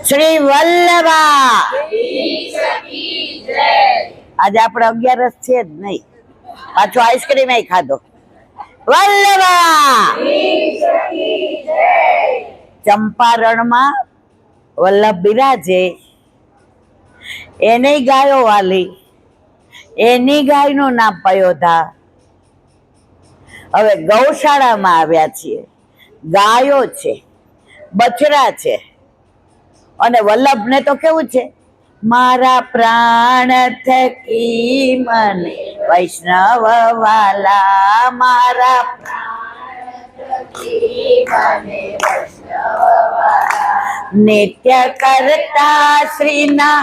શ્રી વલ્લભા આજે આપણે 11 છે જ નહીં, પાછો આઈસ્ક્રીમ ખાધો. વલ્લભા ચંપારણમાં વલ્લભ બિરાજે, એની ગાયો વાલી, એની ગાયનું નામ પયોધા. હવે ગૌશાળામાં આવ્યા છીએ, ગાયો છે, બછડા છે, અને વલ્લભને તો કેવું છે, મારા પ્રાણ થકી મને વૈષ્ણવ વાલા, મારા નિત્ય કરતા શ્રીના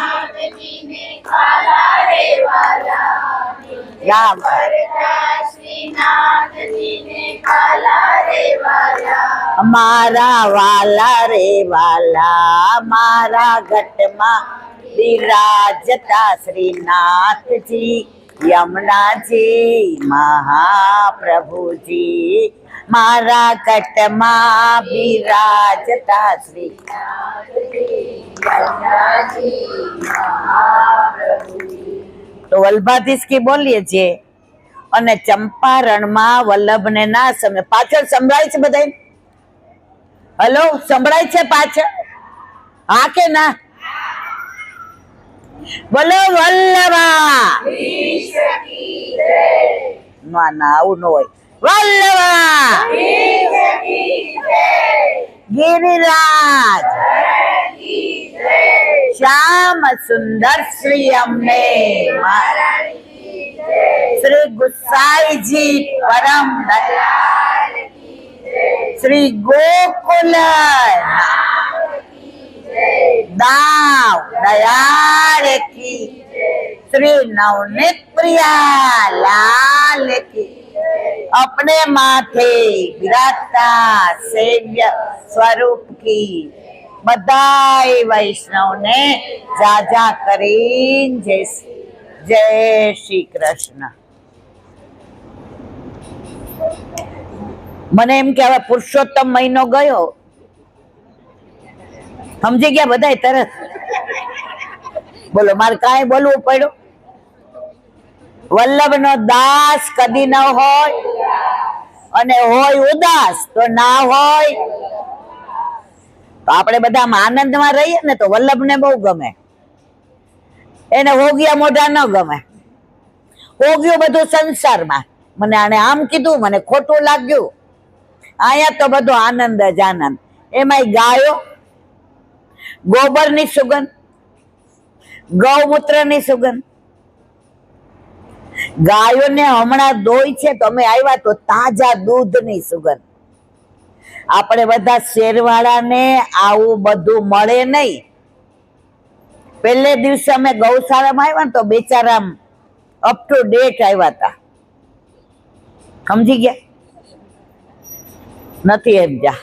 રામ મારા વાલા રે વાલા, મારા ઘટમાં બિરાજતા શ્રીનાથજી, યમુનાજી મહાપ્રભુજી, મારા ઘટમાં બિરાજતા શ્રી તો વલ્લભાધીશ કી બોલીએ છીએ. અને ચંપારણમાં વલ્લભને ના સમય પાછળ સંભળાય છે બધા? હલો, સંભળાય છે પાછળ? હા કે ના? બોલો વલ્લભા. ના ના, આવું ન હોય. વલ્લભા ગિરિરાજ શ્યામ સુંદર શ્રી અમને શ્રી ગુસાઈજી પરમ દયાળ, શ્રી ગોકુલ દાવ દયાળ કી, શ્રી નવનીત પ્રિયા લાલ કી, अपने माथे विराजता सेव्य स्वरूप की बधाई वैष्णव ने जाजा करीन जय श्री कृष्ण. મને એમ કે હવે પુરુષોત્તમ મહિનો ગયો, સમજી ગયા બધા તરત? બોલો, મારે કાંઈ બોલવું પડ્યું? વલ્લભ નો દાસ કદી ન હોય, અને હોય ઉદાસ તો ના હોય. તો આપણે બધા આનંદમાં રહીએ ને તો વલ્લભ ને બહુ ગમે. એને હોગિયા મોઢા ન ગમે. હોગ્યું બધું સંસારમાં, મને આને આમ કીધું, મને ખોટું લાગ્યું. અહીંયા તો બધો આનંદ જ આનંદ. એમાંય ગાયો, ગોબરની સુગંધ, ગૌમૂત્રની સુગંધ. ગાયોને હમણાં દોય છે તો અમે આવ્યા તો તાજા દૂધની સુગંધ. આપણે બધા શેરવાળાને આવું બધું મળે નહીં. પહેલે દિવસે અમે ગૌશાળામાં આવ્યા ને તો બેચારા અપ ટુ ડેટ આવ્યા હતા. સમજી ગયા? નથી સમજ્યા?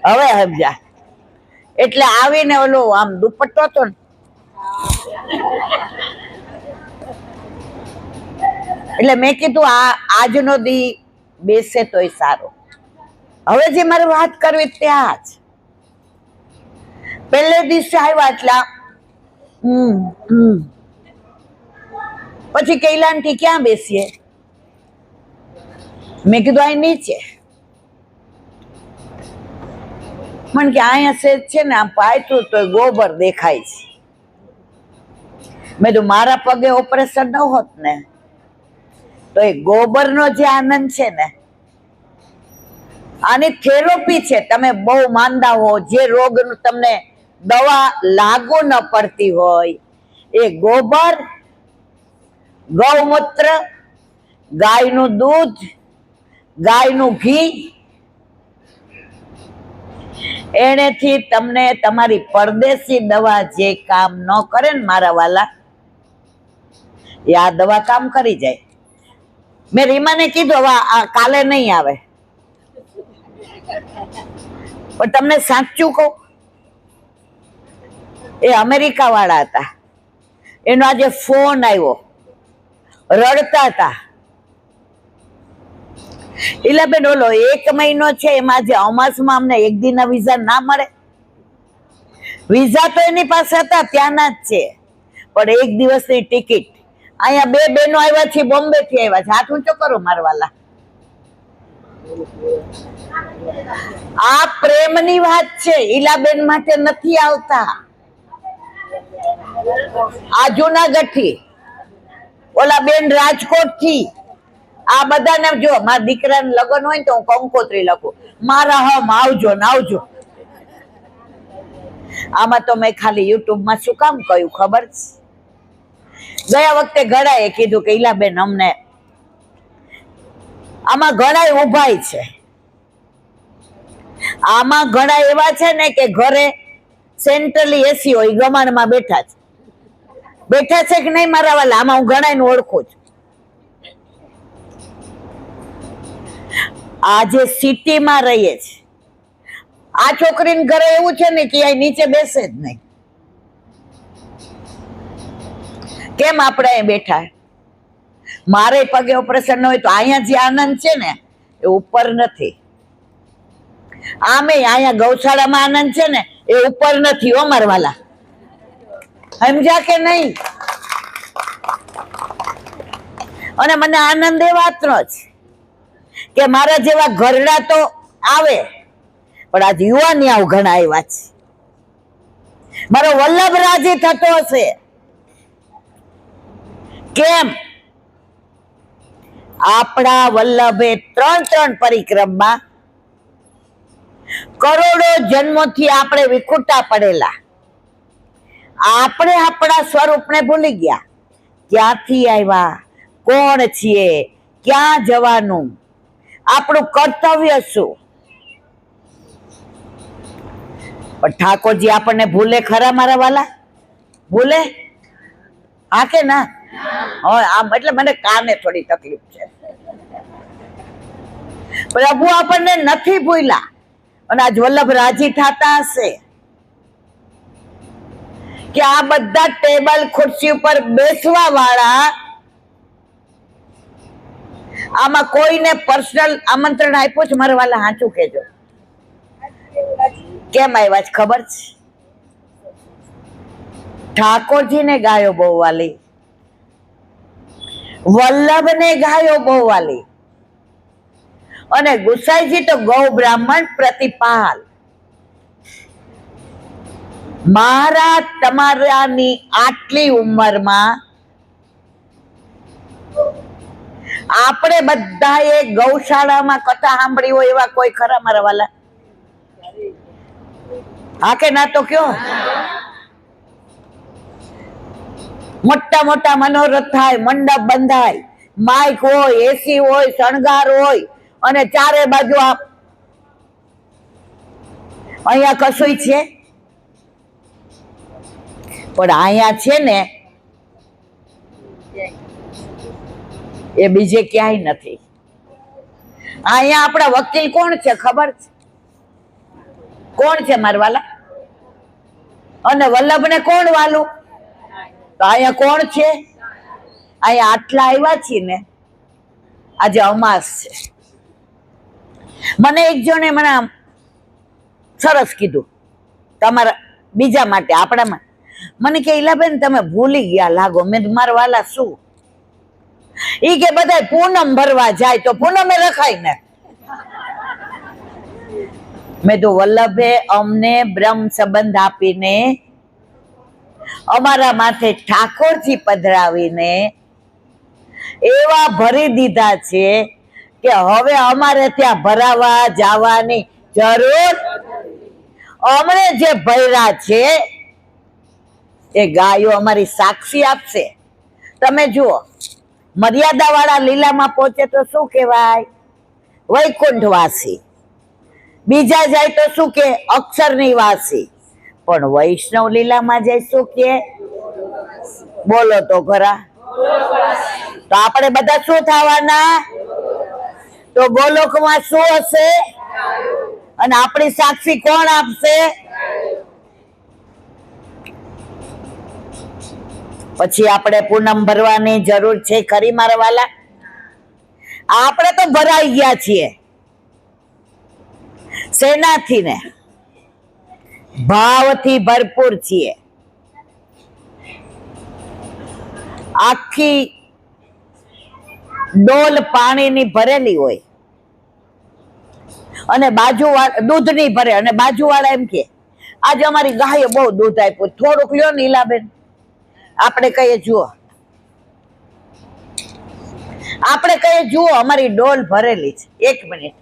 હવે સમજ્યા? એટલે આવીને ઓલો આમ દુપટ્ટો હતો ને, એટલે મેં કીધું આજનો દી બેસે તોય સારો. હવે જે મારે વાત કરવી ત્યાં જ પહેલે દિવસે આવ્યા એટલા પછી કૈલાનથી ક્યાં બેસીએ? મેં કીધું અહીં નીચે. મને કે અહીંયા સેજ છે ને આમ પાયતું તો ગોબર દેખાય છે. મેં કીધું મારા પગે ઓપરેશન ન હોત ને તો એ ગોબરનો જે આનંદ છે ને, આની થેરાપી છે. તમે બહુ માંદા હો, જે રોગનું તમને દવા લાગુ ન પડતી હોય, એ ગોબર, ગૌમૂત્ર, ગાયનું દૂધ, ગાયનું ઘી, એનેથી તમને તમારી પરદેશી દવા જે કામ ન કરે ને મારા વાલા, એ આ દવા કામ કરી જાય. મેં રીમાને કીધું હવે કાલે નહીં આવે, પણ તમને સાચું કહું, એ અમેરિકા વાળા હતા. એનો આજે ફોન આવ્યો, રડતા હતા. ઇલાબેન ઓલો 1 મહિનો છે એમાં જે અમાસમાં અમને 1 દિનના વિઝા ના મળે વિઝા તો એની પાસે હતા, ત્યાંના જ છે, પણ એક દિવસની ટિકિટ. અહીંયા બે બહેનો આવ્યા છે, બોમ્બે થી આવ્યા છે. હાથ ઊંચો કરો મારવાલા. આ પ્રેમની વાત છે, ઈલાબેન માટે નથી આવતા. આ જુનાગઢ થી, ઓલા બેન રાજકોટ થી, આ બધાને જો મારા દીકરાને લગ્ન હોય ને તો હું કંકોત્રી લખું, મારા હમ આવજો ને આવજો. આમાં તો મેં ખાલી યુટ્યુબમાં શું કામ કહ્યું ખબર છે? ગયા વખતે ઘણાએ કીધું કે ઈલાબેન અમને આમાં ઘણા ઉભાય છે. આમાં ઘણા એવા છે ને કે ઘરે સેન્ટ્રલી એસી હોય, ગમાણમાં બેઠા છે. બેઠા છે કે નહીં મારા વાલા? આમાં હું ઘણા ઓળખું છું. આજે સિટીમાં રહીએ છે, આ છોકરીને ઘરે એવું છે ને કે અહીં નીચે બેસે જ નહીં. કેમ આપણે અહીં બેઠા? મારે પગે ઓપરેશન ન હોય તો અહીંયા જે આનંદ છે ને એ ઉપર નથી. આમે અહીંયા ગૌશાળામાં આનંદ છે ને એ ઉપર નથી. ઓ મારવાલા, સમજ્યા કે નહીં? અને મને આનંદ એ વાતનો છે કે મારા જેવા ઘરડા તો આવે, પણ આજ યુવાનિયાઓ ઘણા આવ્યા છે. મારો વલ્લભ રાજી થતો હશે. કેમ? આપણા વલ્લભે 3 પરિક્રમા, કરોડો જન્મોથી આપણે વિખૂટા પડેલા. આપણે આપણા સ્વરૂપને ભૂલી ગયા. ક્યાંથી આવ્યા, કોણ છીએ, ક્યાં જવાનું, આપણું કર્તવ્ય શું? પણ ઠાકોરજી આપણને ભૂલે ખરા મારા વાલા? ભૂલે? હા કે ના? આમ એટલે મને કાને થોડી તકલીફ છે. પ્રભુ આપણને નથી ભૂલ્યા. અને આજ વલ્લભ રાજી થતા હશે કે આ બધા ટેબલ ખુરશી ઉપર બેસવા વાળા, આમાં કોઈને પર્સનલ આમંત્રણ આપ્યું છે મારા વાલા? સાચું કેજો. કેમ આવ્યા છે ખબર છે? ઠાકોરજીને ગાયો બહુ વાલી, વલ્લભને ગાયો બહુ વાલી, અને ગુસાઈજી તો ગૌ બ્રાહ્મણ પ્રતિપાલ. મારા તમારાની આટલી ઉંમરમાં આપણે બધાએ ગૌશાળામાં કથા સાંભળી હોય એવા કોઈ ખરા મારા વાલા? હા કે ના? તો કયો. મોટા મોટા મનોરથ થાય, મંડપ બંધાય, માઇક હોય, એસી હોય, શણગાર હોય, અને ચારે બાજુ અહીંયા કશું છે પણ અહીંયા છે ને એ બીજે ક્યાંય નથી. અહીંયા આપણા વકીલ કોણ છે ખબર છે? કોણ છે મારવાલા? અને વલ્લભને કોણ વાલું? તો અહીંયા કોણ છે? અહીંયા આટલા આવ્યા છીએ ને, આજે અમાસ છે. મને એક જણે મને સરસ કીધું, તમારા બીજા માટે, આપણામાં. મને કે ઈલાબેન તમે ભૂલી ગયા લાગો. મેં મારા વાલા શું? ઈ કે બધા પૂનમ ભરવા જાય તો પૂનમે રખાય ને. મેં તો વલ્લભે અમને બ્રહ્મ સંબંધ આપીને, અમારા માથે ઠાકોરજી પધરાવીને એવા ભરી દીધા છે કે હવે અમારે ત્યાં ભરાવા જવાની જરૂર. અમને જે ભર્યા છે એ ગાયો અમારી સાક્ષી આપશે. તમે જુઓ, મર્યાદા વાળા લીલામાં પહોંચે તો શું કહેવાય? વૈકુંઠવાસી. બીજા જાય તો શું કે? અક્ષરની વાસી. પણ વૈષ્ણવ લીલામાં જાય શું કે? બોલો તો ખરા. તો આપણે બધા શું થવાના? તો ગોલોકમાં શું હશે? અને આપણી સાક્ષી કોણ આપશે? પછી આપણે પૂનમ ભરવાની જરૂર છે ખરી મારા વાલા? આપણે તો ભરાઈ ગયા છીએ. શેનાથી ને? ભાવથી ભરપૂર છીએ. આખી ડોલ પાણીની ભરેલી હોય અને દૂધની ભરે અને બાજુવાળા એમ કે આજે અમારી ગાયે બહુ દૂધ આપ્યું, થોડુંક લ્યો ને ઈલાબેન. આપણે કહીએ જુઓ, અમારી ડોલ ભરેલી છે. 1 મિનિટ.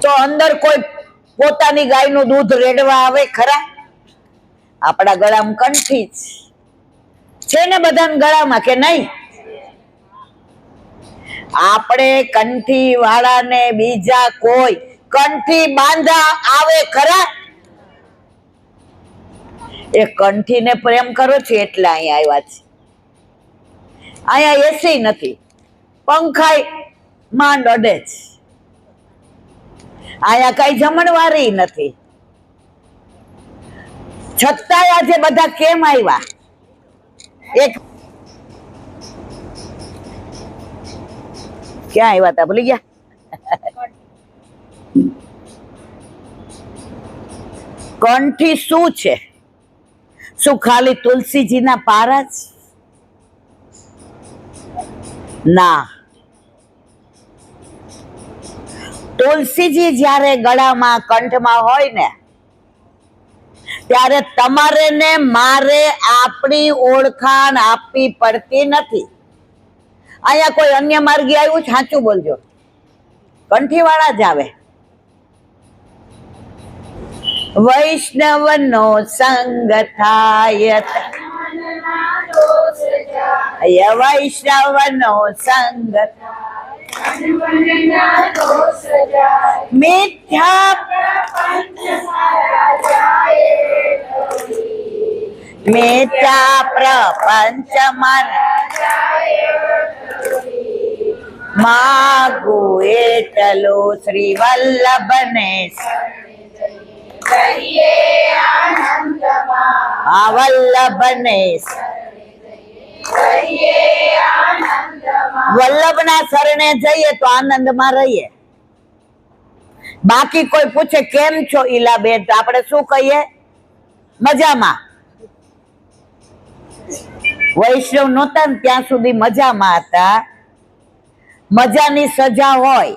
તો અંદર કોઈ પોતાની ગાયનું દૂધ રેડવા આવે ખરા? આપણા ગળામાં કંઠી છે ને બધાના ગળામાં, કે નહીં? આપણે કંઠી વાળાને બીજા કોઈ કંઠી બાંધા આવે ખરા? એ કંઠીને પ્રેમ કરો છો એટલે અહીંયા આવ્યા છે. અહીંયા એસી નથી, પંખાય માંડ અડે છે. અહીંયા કઈ જમણવારી નથી, છતાંય આજે બધા કેમ આવ્યા? ક્યાં આવ્યા હતા ભૂલી ગયા? કંઠી શું છે? શું ખાલી તુલસીજીના પારા જ? ના, તુલસીજી જ્યારે ગળામાં કંઠમાં હોય ને ત્યારે તમારે ને મારે આપણી ઓળખાણ આપવી પડતી નથી. અહીંયા કોઈ અન્ય માર્ગી આવ્યું છે? સાચું બોલજો. કંઠીવાળા જ આવે. વૈષ્ણવનો સંગ થાય, વૈષ્ણવનો સંગ મિથ્યા મિથ્યા પ્રપંચ મન માગુ એટલો શ્રી વલ્લભને આ વલ્લભને વલ્લભના શરણે જઈએ તો આનંદમાં રહીએ. બાકી કોઈ પૂછે કેમ છો ઈલાબેન, તો આપણે શું કહીએ? મજામાં. વૈષ્ણવ નહોતા ને ત્યાં સુધી મજામાં હતા. મજાની સજા હોય,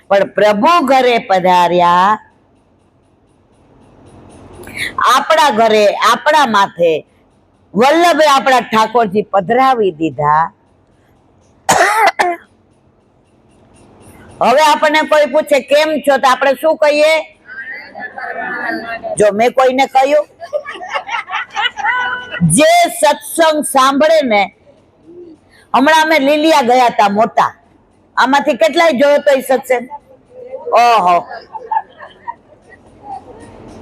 પણ પ્રભુ ઘરે પધાર્યા, આપણા ઘરે આપણા માથે વલ્લભે આપણા ઠાકોરજી પધરાવી દીધા. હવે આપણને કોઈ પૂછે કેમ છો, તો આપણે શું કહીએ? જો મેં કોઈને કહ્યું, જે સત્સંગ સાંભળે ને, હમણાં અમે લીલિયા ગયા હતા મોટા, આમાંથી કેટલાય જોયો તો એ સત્સંગ? ઓહો,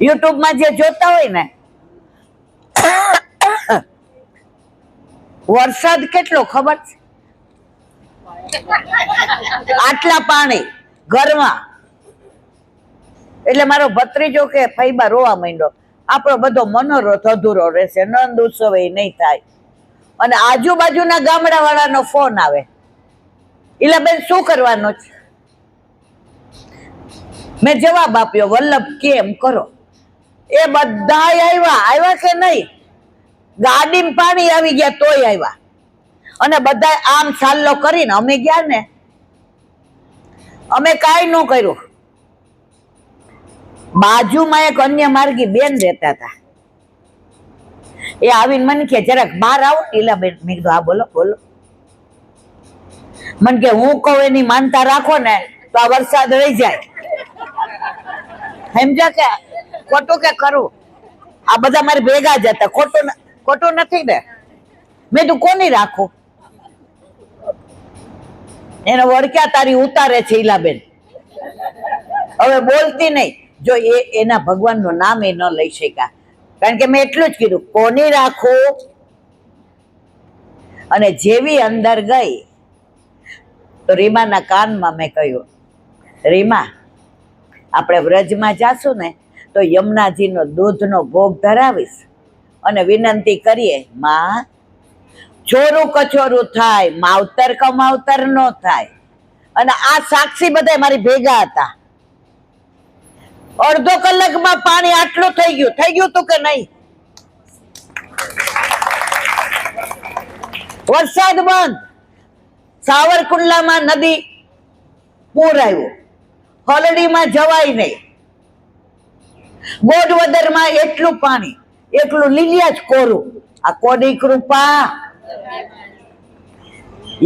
યુટ્યુબમાં જે જોતા હોય ને, વરસાદ કેટલો ખબર છે? આટલા પાણી ઘરમાં. એટલે મારો ભત્રીજો કે ફઈબા રોવા માંડ્યો, આપણો બધો મનોરથ અધૂરો રહેશે, નંદ ઉત્સવ નહીં થાય. અને આજુબાજુના ગામડા વાળાનો ફોન આવે, ઈલાબેન શું કરવાનો છે? મેં જવાબ આપ્યો, વલ્લભ કેમ કરો. એ બધા આવ્યા કે નહીં? ગાડીમાં પાણી આવી ગયા તોય આવ્યા. અને બધા આમ સાલ્લો કરીને અમે ગયા ને, અમે કાંઈ ન કર્યું. બાજુમાં એક અન્ય માર્ગી બેન રહેતા હતા, એ આવીને મને કે જરાક બહાર આવો ઈલાબેન. મેં કીધું હા બોલો બોલો. મને કે હું કહું એની માનતા રાખો ને તો આ વરસાદ રહી જાય. સમજા કે ખોટું કે ખરું? આ બધા મારી ભેગા જ હતા, ખોટું નથી ને? મેં તું કોની રાખું? એને વળક્યા તારી ઉતારે છે ઈલાબેન, હવે બોલતી નહીં. જો એના ભગવાનનું નામ એ ન લઈ શક્યા, કારણ કે મેં એટલું જ કીધું કોની રાખું. અને જેવી અંદર ગઈ તો રીમાના કાનમાં મેં કહ્યું, રીમા આપણે વ્રજમાં જાશું ને તો યમુનાજીનો દૂધનો ભોગ ધરાવીશ અને વિનંતી કરીએ, માં ચોરું કચોરું થાય, માવતર કમાવતર ન થાય. અને આ સાક્ષી બધા મારી ભેગા હતા. અડધો કલાકમાં પાણી આટલું થઈ ગયું તું કે નહીં? વરસાદ બંધ, સાવરકુંડલામાં નદી પૂર આવ્યું, હલડીમાં જવાય નહીં, ગોડવદરમાં એટલું પાણી, એટલું લીલિયા જ કોરું. આ કોની કૃપા?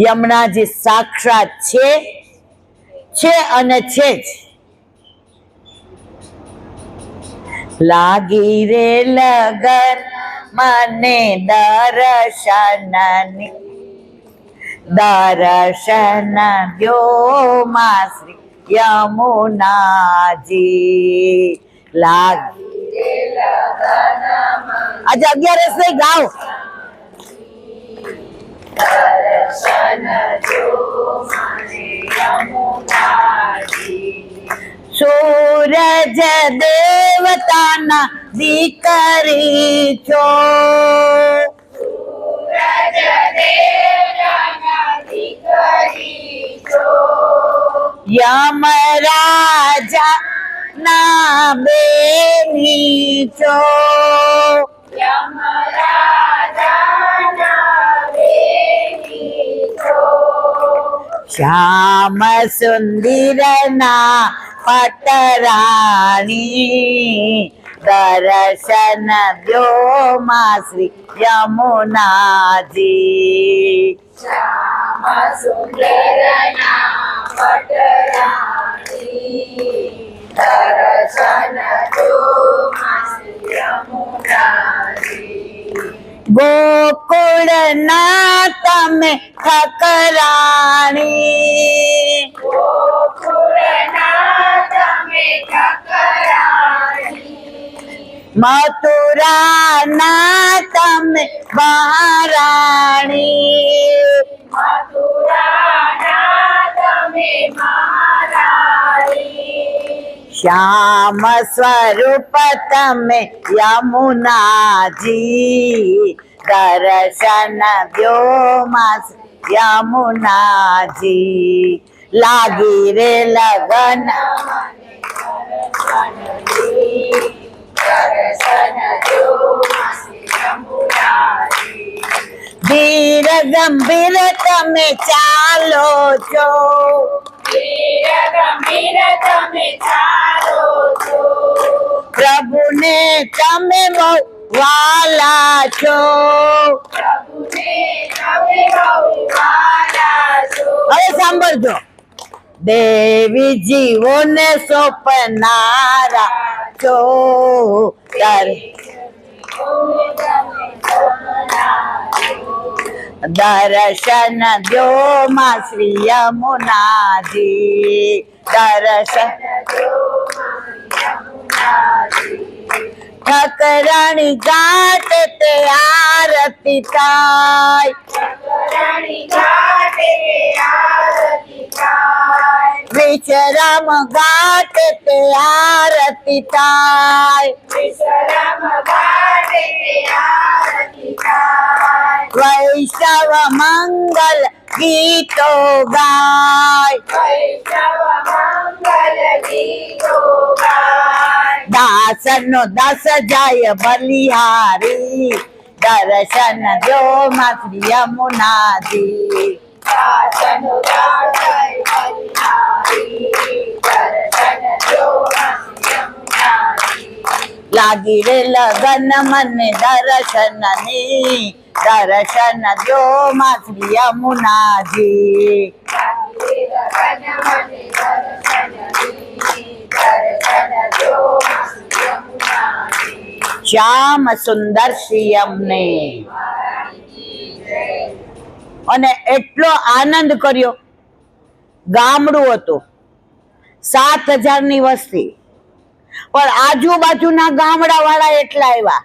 યમુનાજી સાક્ષાત છે અને છે જ. લાગી રે લગન મને દર્શનની, દર્શન દ્યો માં શ્રી યમુનાજી. લાગી રે લગન આજે 11 નહીં ગાઓ. દર્શન દ્યો મને યમુનાજી. સૂરજ દેવતાના દીકરી છો, સૂરજ દેવતાના દીકરી છો. યમરાજા ના બેની છો, યમરાજા બેની છો. શ્યામ સુંદર ના પટરાણી, દર્શન દ્યો માં શ્રી યમુનાજી. શ્યામ સુંદર ના પટરાણી, દર્શન દ્યો માં શ્રી યમુનાજી. ગોકુળ ના તમે ઠકરાણી, ગોકુળ ના તમે ઠકરાણી. મથુરા ના તમે મહારાણી, મથુરા ના તમે મહારાણી. શ્યામ સ્વરૂપ તમે યમુનાજી, દર્શન દ્યો માં યમુનાજી. લાગી રે લગન ધીર ગંભીર તમે ચાલો છો, ધીર ગંભીર તમે ચાલો છો. પ્રભુને તમે બહુ વાલા છો, પ્રભુને તમે બહુ વાલા છો. હવે સાંભળજો. દેવી જીવોને સોંપનારા છો, દર્શન દ્યો માં શ્રી યમુનાજી. દર્શન ઠકરાણી ઘાટ તે આરતી થાય, ઠકરાણી ઘાટ તે આરતી થાય. વિશ્રામ ઘાટ તે આરતી થાય, વિશ્રામ ઘાટ તે આરતી થાય. વૈષ્ણવ મંગલ ગીતો ગાય, વૈષ્ણવ મંગલ ગીતો ગાય. દાસનો દાસ જાય બલિહારી, દર્શન દ્યો માં શ્રી યમુનાજી. દાસનો દાસ જાય બલિહારી, દર્શન દ્યો માં શ્રી યમુનાજી. લાગી રે લગન મને દર્શનની, દર્શન દ્યો માં શ્રી યમુનાજી. શ્યામ સુંદર શ્રીયમને. અને એટલો આનંદ કર્યો. ગામડું હતું, 7,000 ની વસ્તી, પણ આજુબાજુના ગામડા વાળા એટલા આવ્યા.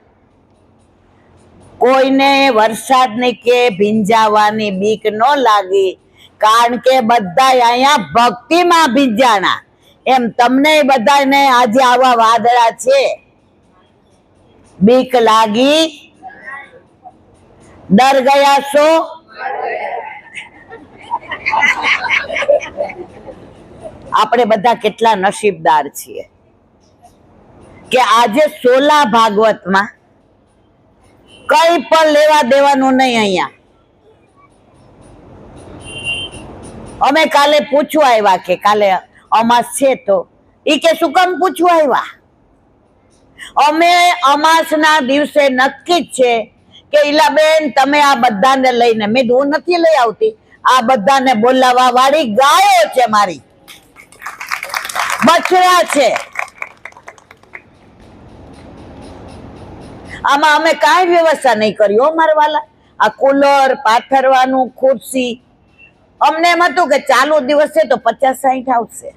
કોઈને વરસાદની કે ભીંજાવાની બીક ન લાગી, કારણ કે બધા અહીંયા ભક્તિમાં ભીંજાણા. એમ તમને બધાને આજે આવા વાદળા છે, બીક લાગી? ડર ગયા છો? આપણે બધા કેટલા નસીબદાર છીએ કે આજે 16 ભાગવતમાં કઈ પણ લેવા દેવાનું નહીં. અહીંયા અમે કાલે પૂછવા આવ્યા કે કાલે અમાસ છે, તો ઈ કે શું કામ પૂછવા આવ્યા? અમે અમાસના દિવસે નક્કી જ છે કે ઈલાબેન તમે આ બધાને લઈને, મેં હું નથી લઈ આવતી, આ બધાને બોલાવવા વાળી ગાયો છે, મારી બછડા છે. આમાં અમે કાંઈ વ્યવસ્થા નહીં કરી હો મારા વાલા. આ કુલર, પાથરવાનું, ખુરશી, અમને એમ હતું કે ચાલુ દિવસ છે તો 50-60 આવશે,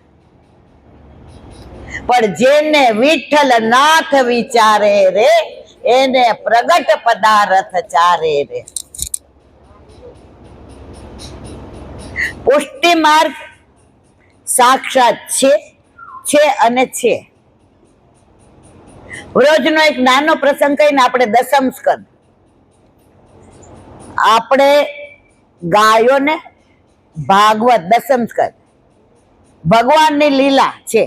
પણ જેને વિઠ્ઠલ નાથ વિચારે રે એને પ્રગટ પદાર્થ ચારે રે. પુષ્ટિ માર્ગ સાક્ષાત છે અને છે. રોજનો એક નાનો પ્રસંગ કહીને આપણે દસમ સ્કંદ, આપણે ગાયોને ભાગવત દસમ સ્કંદ ભગવાનની લીલા છે.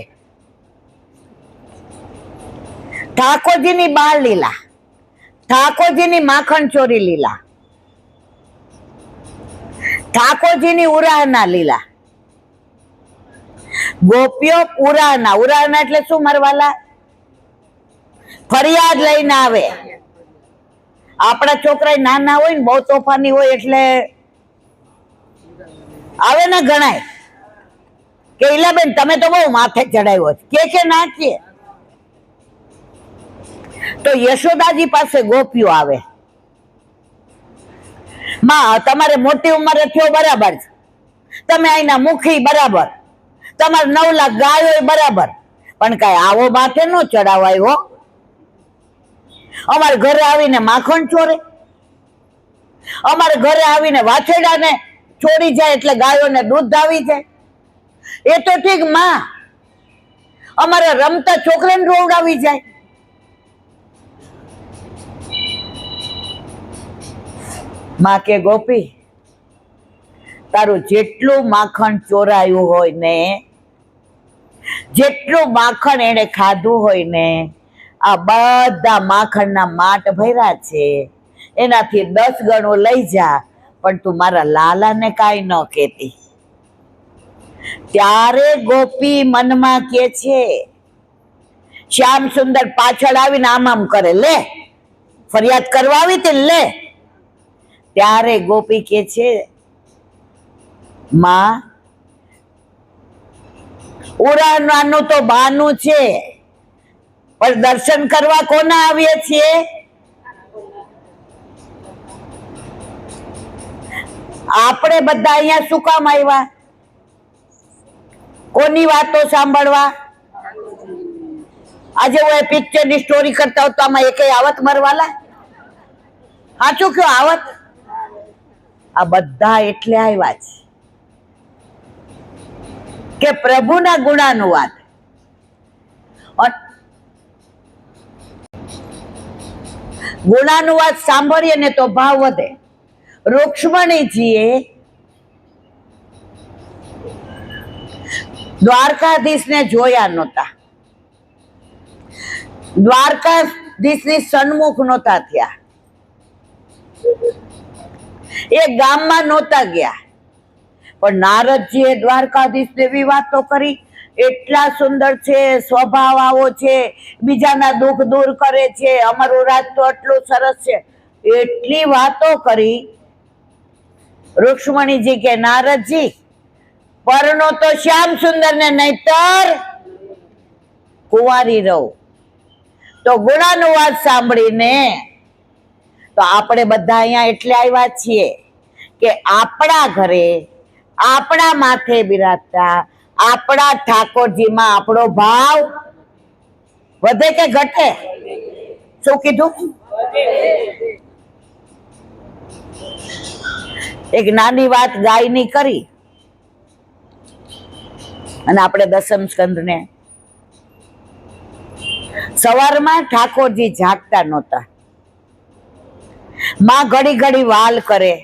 ઠાકોરજીની બાળ લીલા, ઠાકોરજીની માખણ ચોરી લીલા, ઠાકોરજીની ઉરાહના લીલા, ગોપીઓ ઉરાહના. ઉરાહના એટલે શું મરવાલા? ફરિયાદ લઈને આવે. આપણા છોકરા નાના હોય ને, બહુ તોફાની હોય, એટલે આવે ને ગણાય કે ઈલાબેન તમે તો બહુ માથે ચડાવ્યો કે નાખીએ. તો યશોદાજી પાસે ગોપીઓ આવે, માં તમારે મોટી ઉંમરે થયો બરાબર છે, તમે અહીંના મુખી બરાબર, તમારે 9 લાખ ગાયો બરાબર, પણ કઈ આવો માથે ન ચડાવાયો. અમારે ઘરે આવીને માખણ ચોરે, અમારે ઘરે આવીને વાછરડાને છોડી જાય એટલે ગાયોને દૂધ આવી જાય. એ તો ઠીક માં, અમારે રમતા છોકરાને રોવડાવી જાય. માં કે ગોપી, તારું જેટલું માખણ ચોરાયું હોય ને, જેટલું માખણ એને ખાધું હોય ને, આ બધા માખણના માટ ભર્યા છે, એનાથી 10 ગણું લઈ જા, પણ તું મારા લાલાને કાંઈ ન કહેતી. ત્યારે ગોપી મનમાં કે છે, શ્યામ સુંદર પાછળ આવીને આમ કરે, લે ફરિયાદ કરવા આવી તે લે. ત્યારે ગોપી કે છે, માં ઉરાનું તો બાનું છે, પણ દર્શન કરવા કોના આવીએ છીએ? આપણે બધા અહીંયા શું કામ આવ્યા? કોની વાતો સાંભળવા? આજે હું પિક્ચર ની સ્ટોરી કરતા હોત તો આમાં એકે આવત મરવાલા? સાચું કયો આવત? આ બધા એટલે આવ્યા છે કે પ્રભુના ગુણાનુવાદ. ગુણાનુવાદ સાંભળીએ ને તો ભાવ વધે. રૂક્ષ્મણીજીએ દ્વારકાધીશને જોયા નહોતા, દ્વારકાધીશની સન્મુખ નહોતા થયા, એ ગામમાં નહોતા ગયા, પણ નારદજીએ દ્વારકાધીશને એવી વાતો કરી, એટલા સુંદર છે, સ્વભાવ આવો છે, બીજાના દુઃખ દૂર કરે છે, અમારું રાજ તો એટલું સરસ છે, એટલી વાતો કરી. રૂક્ષ્મણીજી કે નારદજી, પરણો તો શ્યામ સુંદર ને, નહીતર કુંવારી રહો. તો ગુણાનુવાદ સાંભળીને તો આપણે બધા અહીંયા એટલે આવ્યા છીએ કે આપણા ઘરે, આપણા માથે બિરાજતા આપણા ઠાકોરજીમાં આપણો ભાવ વધે કે ઘટે? શું કીધું? એક નાની વાત ગાયની કરી અને આપણે દસમ સ્કંદને. સવારમાં ઠાકોરજી જાગતા નહોતા, માં ઘડી ઘડી વાલ કરે,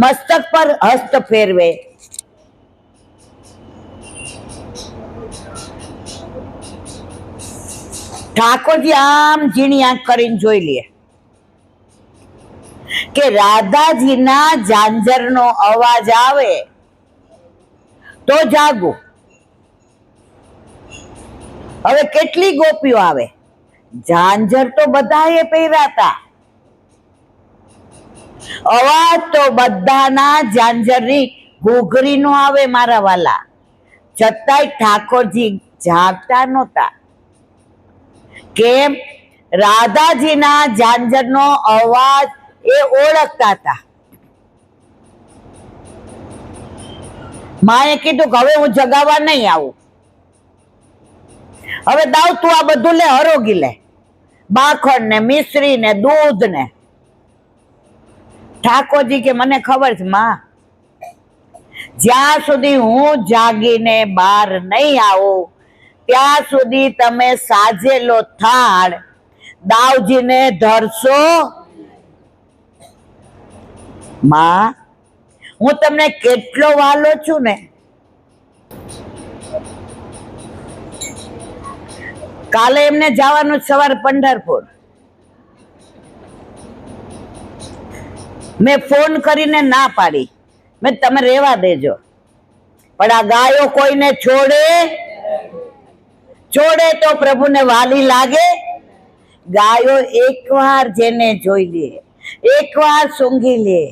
મસ્તક પર હસ્ત ફેરવે, ઠાકોરજી આમ ઝીણી આંખ કરીને જોઈ લે કે રાધાજીના ઝાંઝરનો અવાજ આવે તો જાગું. હવે કેટલી ગોપીઓ આવે, ઝાંઝર તો બધાએ પહેર્યા હતા, અવાજ તો બધાના ઝાંઝરની ઘૂઘરીનો આવે મારા વાલા, છતાંય ઠાકોરજી જાગતા નહોતા. કેમ? રાધાજીના ઝાંઝરનો અવાજ એ ઓળખતા હતા. માએ કીધું કે હવે હું જગાવવા નહીં આવું, હવે દાવ તું આ બધું લે, હરોગી લે, માખણ ને મિશ્રી ને દૂધ ને. ઠાકોરજી કે મને ખબર છે માં, જ્યાં સુધી હું જાગીને બહાર નહીં આવું ત્યાં સુધી તમે સાજેલો થાળ દાવજીને ધરશો. માં, હું તમને કેટલો વાલો છું ને. કાલે એમને જવાનું સવારે પંઢરપુર. મેં ફોન કરીને ના પાડી, મેં તમે રહેવા દેજો, પણ આ ગાયો કોઈને છોડે તો પ્રભુને વાલી લાગે. ગાયો એકવાર જેને જોઈ લે, એકવાર સૂંઘી લે,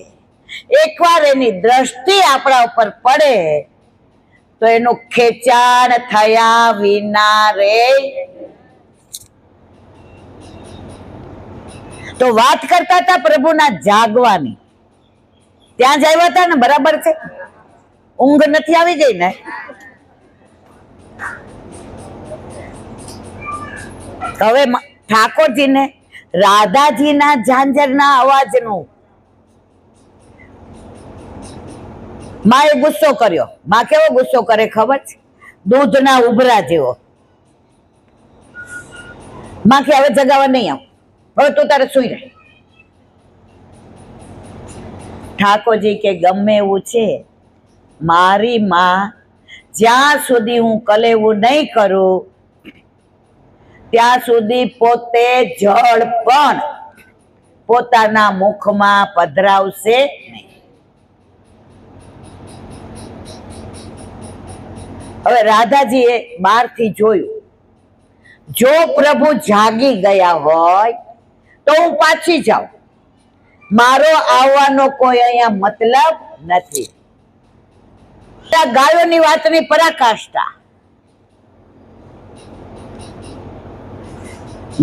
એકવાર એની દ્રષ્ટિ આપણા ઉપર પડે તો એનું ખેંચાણ થયા વિના રે. તો વાત કરતા હતા પ્રભુના જાગવાની, ત્યાં જ આવ્યા હતા ને, બરાબર છે? ઊંઘ નથી આવી ગઈ ને? હવે ઠાકોરજીને રાધાજીના ઝાંઝરના અવાજનું માએ ગુસ્સો કર્યો. માં કેવો ગુસ્સો કરે ખબર છે? દૂધના ઉભરા જેવો. માં કે હવે જગાવા નહીં આવ, હવે તું તારે સુઈ રહે. ઠાકોરજી કે ગમે એવું છે, મારી માં જ્યાં સુધી હું કલેવું નહીં કરું ત્યાં સુધી પોતે જળ પણ પોતાના મુખમાં પધરાવશે નહીં. હવે રાધાજીએ બહારથી જોયું, જો પ્રભુ જાગી ગયા હોય તો હું પાછી જાઉં, મારો આવવાનો કોઈ અહીંયા મતલબ નથી. ગાયોની વાતની પરાકાષ્ઠા.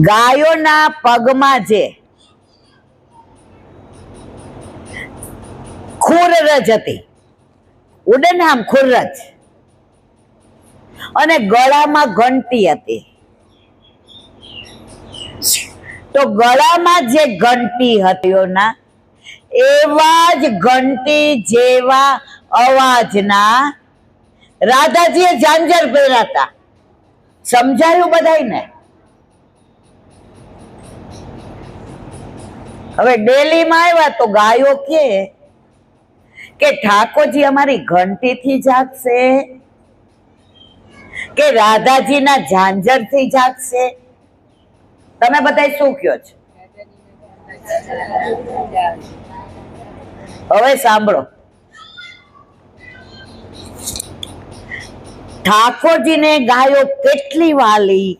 ગાયોના પગમાં જે ખુરરજ હતી, ઉડે ને આમ ખુરરજ, અને ગળામાં ઘંટી હતી. તો ગળામાં જે ઘંટી હતી ના, એવા જ ઘંટી જેવા અવાજના રાધાજીએ ઝાંઝર પહેર્યા હતા. સમજાયું બધાયને? હવે ડેલીમાં આવ્યા તો ગાયો કે ઠાકોરજી અમારી ઘંટીથી જાગશે કે રાધાજીના ઝાંઝરથી જાગશે? તમે બધા શું કહો છો? હવે સાંભળો, ઠાકોરજીને ગાયો કેટલી વાલી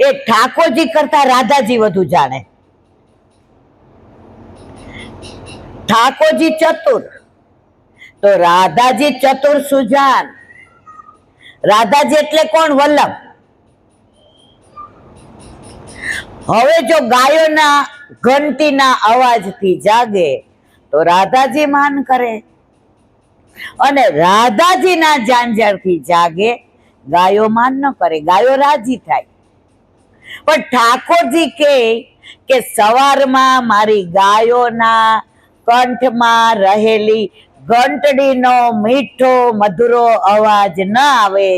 એ ઠાકોરજી કરતા રાધાજી વધુ જાણે. ઠાકોરજી ચતુર તો રાધાજી ચતુર સુજાન. રાધાજી એટલે કોણ? વલ્લભ. હવે જો ગાયોના ઘંટીના અવાજથી જાગે તો રાધાજી માન કરે, અને રાધાજીના ઝાંઝરથી જાગે ગાયો માન ન કરે, ગાયો રાજી થાય. પણ ઠાકોરજી કે સવારમાં મારી ગાયોના કંઠમાં રહેલી ઘંટડીનો મીઠો મધુરો અવાજ ન આવે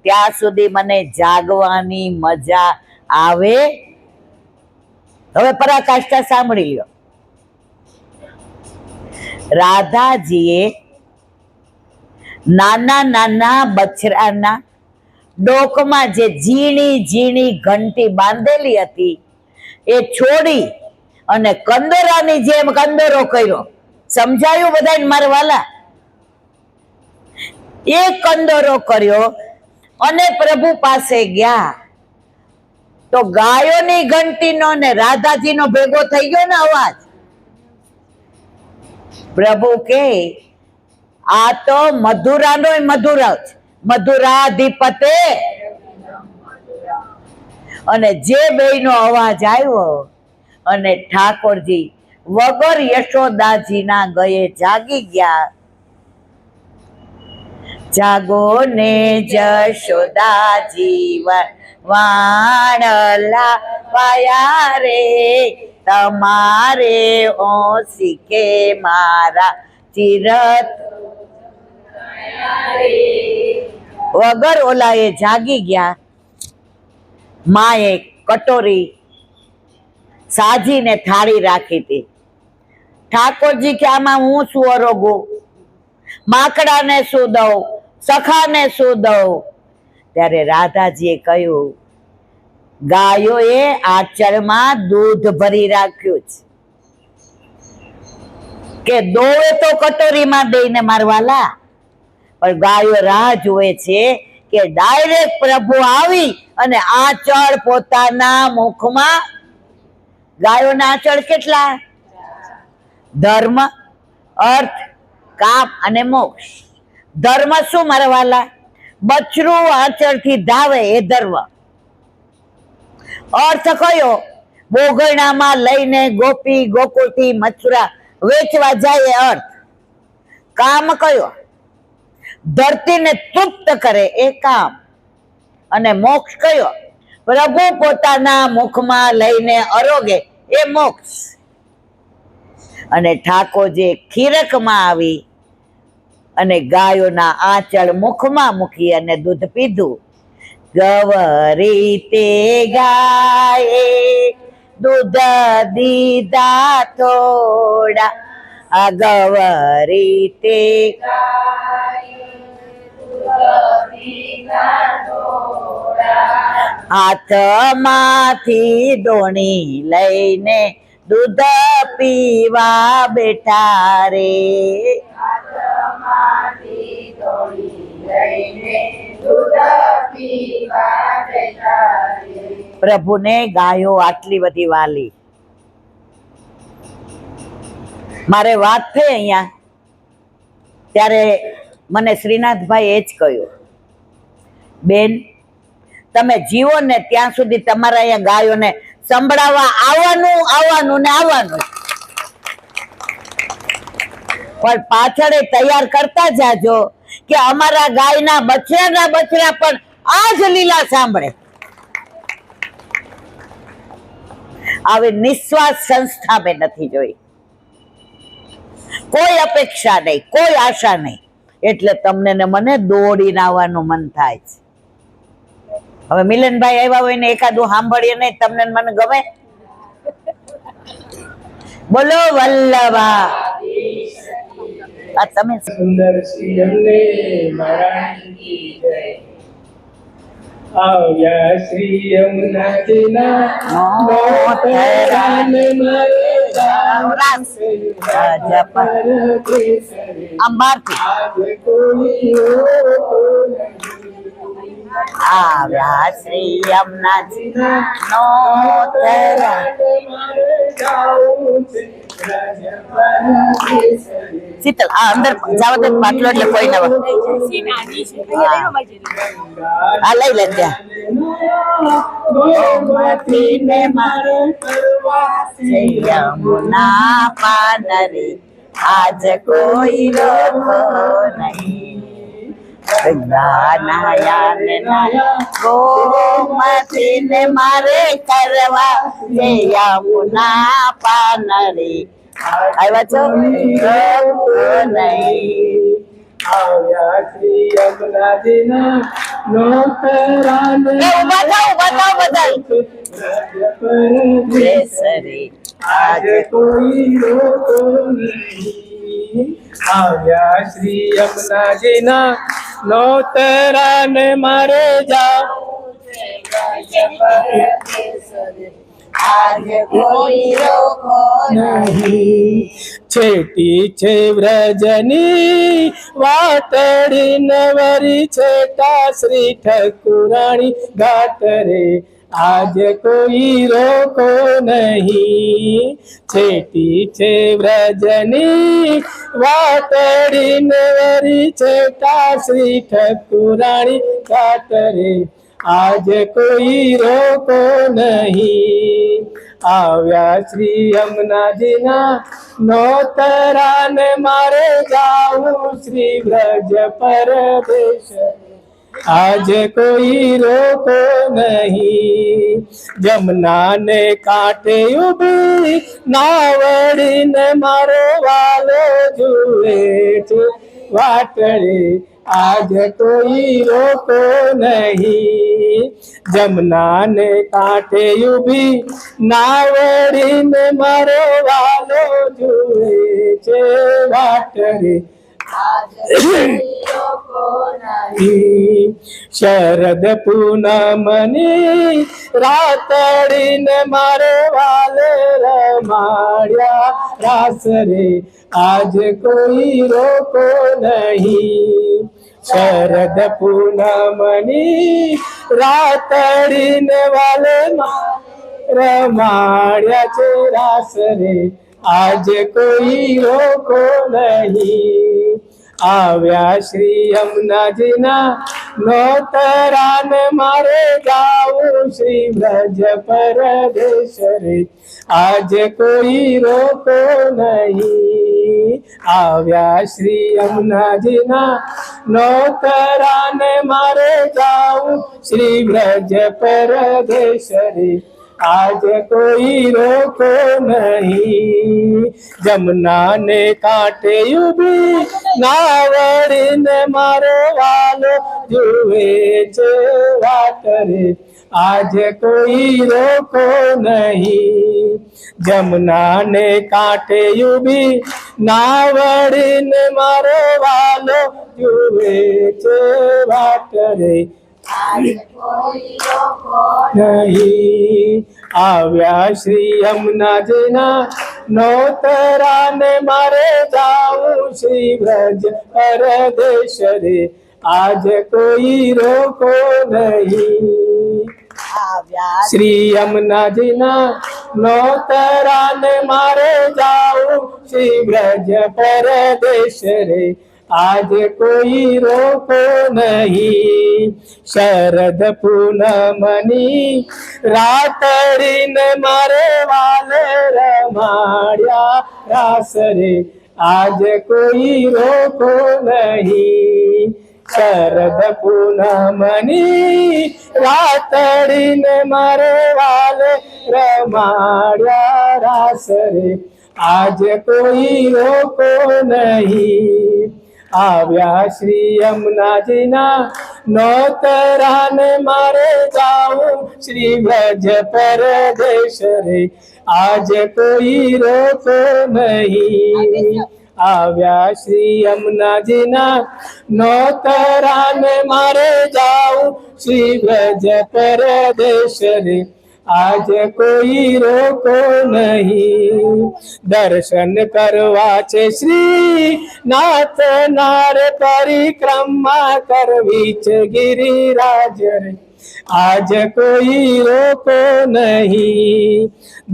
ત્યાં સુધી મને જાગવાની મજા આવે. હવે પરાકાષ્ઠા સાંભળી લ્યો. રાધાજીએ નાના નાના બછડાના ડોકમાં જે ઝીણી ઝીણી ઘંટી બાંધેલી હતી એ છોડી અને કંદોરાની જેમ કંદોરો કર્યો. સમજાયું બધાને મારા વાલા? એ કંદોરો કર્યો અને પ્રભુ પાસે ગયા તો ગાયોની ઘંટીનો ને રાધાજીનો ભેગો થઈ ગયો ને અવાજ. પ્રભુ કે આ તો મધુરાનો મધુરા છે, મધુરાધિપતે. અને જે બેયનો અવાજ આવ્યો અને ઠાકોરજી વગર યશોદાજીના ગયે જાગી ગયા. જાગો ને જશોદાજી વાણલા પાયા રે, તમારે ઓસી કે મારા ચિરત. વગર ઓલાએ જાગી ગયા. માએ કટોરી સાજીને થાળી રાખી હતી. ઠાકોરજી કે આમાં હું શું અરોગું? માકડાને શું દઉં? સખાને શું દઉં? ત્યારે રાધાજીએ કહ્યું, ગાયોએ આંચળમાં દૂધ ભરી રાખ્યું છે કે દોવે તો કટોરીમાં દઈને મારવાલા. પણ ગાયો રાહ જુએ છે કે ડાયરેક્ટ પ્રભુ આવી અને આંચળ પોતાના મુખમાં. ગાયોના આંચળ કેટલા? ધર્મ, અર્થ, કામ અને મોક્ષ. ધર્મ શું મારવાલા? બછરું આંચળથી ધાવે એ ધર્મ. અર્થ કયો? બોગણામાં લઈને ગોપી ગોકુળથી મથુરા વેચવા જાય એ અર્થ. કામ કયો? ધરતીને તૃપ્ત કરે એ કામ. અને મોક્ષ કયો? પ્રભુ પોતાના મુખમાં લઈને અરોગે એ મોક્ષ. અને ઠાકોરજી ખીરકમાં આવી અને ગાયોના આંચળ મુખમાં મૂકી અને દૂધ પીધું. ગવરી તે ગાયે દૂધ દીધા થોડા, આ ગવરી તે હાથમાંથી ડોણી લઈને દૂધ પીવા બેઠા રે. પ્રભુને ગાયો આટલી બધી વાલી. મારે વાત થઈ અહીંયા ત્યારે મને શ્રીનાથભાઈ એ જ કહ્યું, બેન તમે જીવો ને ત્યાં સુધી તમારા અહીંયા ગાયોને સંભળાવવા આવવાનું આવવાનું ને આવવાનું. પણ પાછળ તૈયાર કરતા જાજો કે અમારા ગાયના બછડાના બછડા પણ આ જ લીલા સાંભળે. આવી નિસ્વાર્થ સંસ્થા મેં નથી જોઈ. કોઈ અપેક્ષા નહીં, કોઈ આશા નહીં. એટલે તમને ને મને દોડીને આવવાનું મન થાય છે. હવે મિલનભાઈ આવ્યા હોય ને એકાદું સાંભળીએ નહીં, તમને મને ગમે? બોલો વલ્લભા. આ તમે સુંદર શ્રી અમને મહારાણી જય. આવ્યા શ્રી યમુનાજીના મોતરાને મારે રાસ જપ અંબારથી આવ્યા શ્રી યમુનાજીના મોતરા. શીતલ આ અંદર જાવ તો પાટલો એટલે કોઈ ના આ લઈ લે ત્યાં યમુના પાનરે આજ કોઈ રોકો નહીં. ગોમતી ને મારે કરવા છે યમુના પાનરે. આવ્યા છો? નહીં. આવ્યા શ્રી યમુનાજીના નોકરાને બધા આજે કોઈ રોકો નહીં. આવ્યા શ્રી યમુનાજીના નોતરા ને મારે જાવું આજે કોઈ રોકો નહીં. છેટી છે વ્રજની વાટડી નવરી છેટા શ્રી ઠકુરાણી ઘાટ રે આજે કોઈ રોકો નહીં. છેટી છે વ્રજની વાટડી નવરી છેટા શ્રી ઠકુરાણી ઘાટ રે આજે કોઈ રોકો નહીં. આવ્યા શ્રી યમુનાજીના નોતરા ને મારે જાવું શ્રી વ્રજ પરદેશ આજે કોઈ રોકો નહીં. જમના ને કાંઠે ઉભી નાવડીને મારો વાલો જુએ છે વાટડે આજે કોઈ રોકો નહીં. જમના ને કાંઠે ઉભી નાવડીને મારો વાલો જુએ છે વાટડે શરદ પૂનમની રાતડીને મારે વાલે રમાડ્યા રાસ રે આજે કોઈ રોકો નહીં. શરદ પૂનમની રાતડીને વાલે રમાડ્યા છે રાસ રે આજે કોઈ રોકો નહીં. આવ્યા શ્રી યમુનાજીના નોતરા ને મારે જાવું શ્રી વ્રજ પરદેશ રે આજે કોઈ રોકો નહીં. આવ્યા શ્રી યમુનાજીના નોતરા ને મારે જાવું શ્રી વ્રજ પરદેશ રે આજે કોઈ રોકો નહીં. જમના ને કાંઠે ઉભી નાવડીને મારો વાલો જુએ છે વાટરે આજે કોઈ રોકો નહીં. જમના ને કાંઠે ઉભી નાવડીને મારો વાલો જુએ છે વાટરે નહીં. આવ્યા શ્રી યમુનાજીના નોતરા ને મારે જાવું શ્રી વ્રજ પરદેશ રે આજે કોઈ રોકો નહીં. શ્રી યમુનાજીના નોતરા ને મારે જાવું શ્રી વ્રજ પરદેશ રે આજે કોઈ રોકો નહીં. શરદ પૂનમની રાતડીને મારે વાલે રમાડ્યા રાસ રે આજે કોઈ રોકો નહીં. શરદ પૂનમની રાતડીને મારે વાલે રમાડ્યા રાસ રે આજે કોઈ રોકો નહીં. આવ્યા શ્રી યમુનાજીના નોતરા ને મારે જાવું શ્રી વ્રજ પરદેશ રે આજે કોઈ રોકો નહીં. આવ્યા શ્રી યમુનાજીના નોતરા ને મારે જાવું શ્રી વ્રજ પરદેશ રે આજે કોઈ રોકો નહીં. દર્શન કરવા છે શ્રી નાથ નાર પરિક્રમા કરવી છે ગિરિરાજ રે આજે કોઈ રોકો નહીં.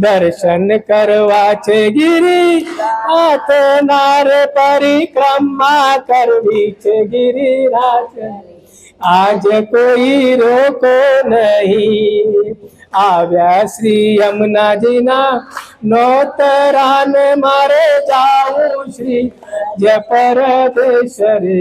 દર્શન કરવા છે ગિરિનાથ નાર પરિક્રમા કરવી છે ગિરિરાજ આજે કોઈ રોકો નહીં. આવ્યા શ્રી યમુનાજીના નોતરા ને મારે જાવું શ્રી જ પરદેશ રે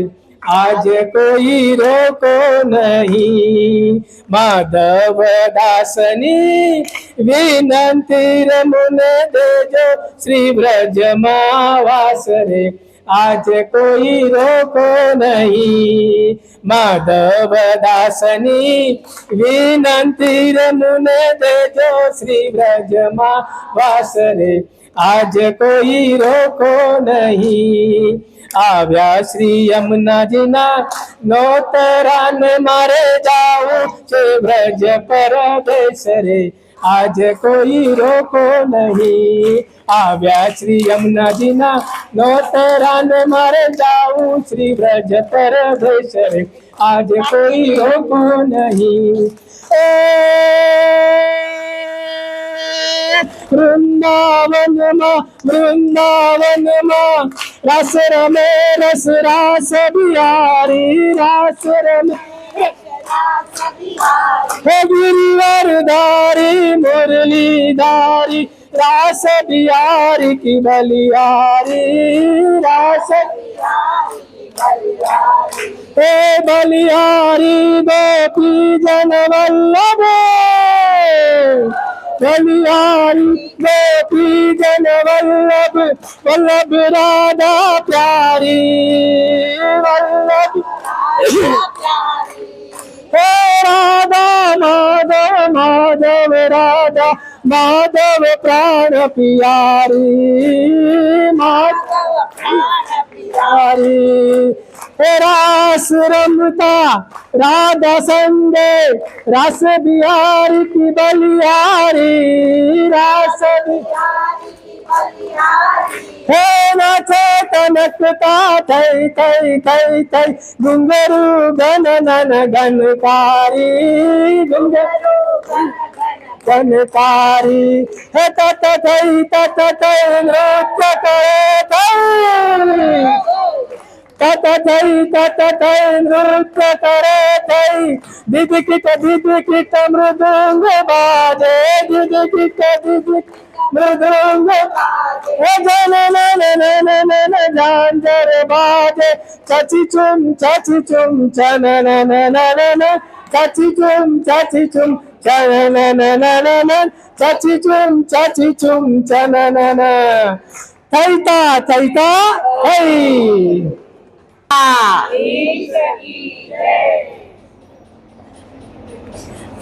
આજે કોઈ રોકો નહીં. માધવ દાસની વિનંતી રે મુને દેજો શ્રી વ્રજમાં વાસ રે આજે કોઈ રોકો નહીં. માધવ દાસની વિનંતી રે મુને દેજો શ્રી વ્રજમાં વાસ રે, આજે કોઈ રોકો નહીં. આવ્યા શ્રી યમુનાજીના નોતરાને મારે જાવું છે વ્રજ પરદેશ રે, આજે કોઈ રોકો નહીં. આવ્યા શ્રી યમુનાજીના નોતરાને મારે જાવું શ્રી વ્રજ પરદેશ રે, આજે કોઈ રોકો નહીં. વૃંદાવનમાં રસ રમે રસ રાસ બિહારી, રાસ રમે गिरिवरधारी मुरलीधारी रास बिहारी की बलिहारी, रास हे बलिहारी गोपी जन वल्लभ, बलिहारी गोपी जन वल्लभ, वल्लभ राधा प्यारी, वल्लभ हे राधा माधव माधव राधा माधव प्राण प्यारी, माधव प्राण प्यारी. हे रास रमता राधा संगे रास बिहारी की बलिहारी, रास बिहारी की बलिहारी. हे नाचे तनकता थई थई थई थई घुंघरू गन नन गनकारी, घुंघरू गनकारी. हे तत थई नृत्य करे थई, तत थई नृत्य करे थई. दिदकिट मृदुंग बाजे, दिदकिट मृदुंग हे जन नन नन नन झांझर बाजे. चाची चुम चन नन नन, चाची चुम चन नन नन, चाची चुम चन नन. थैता थैता थई.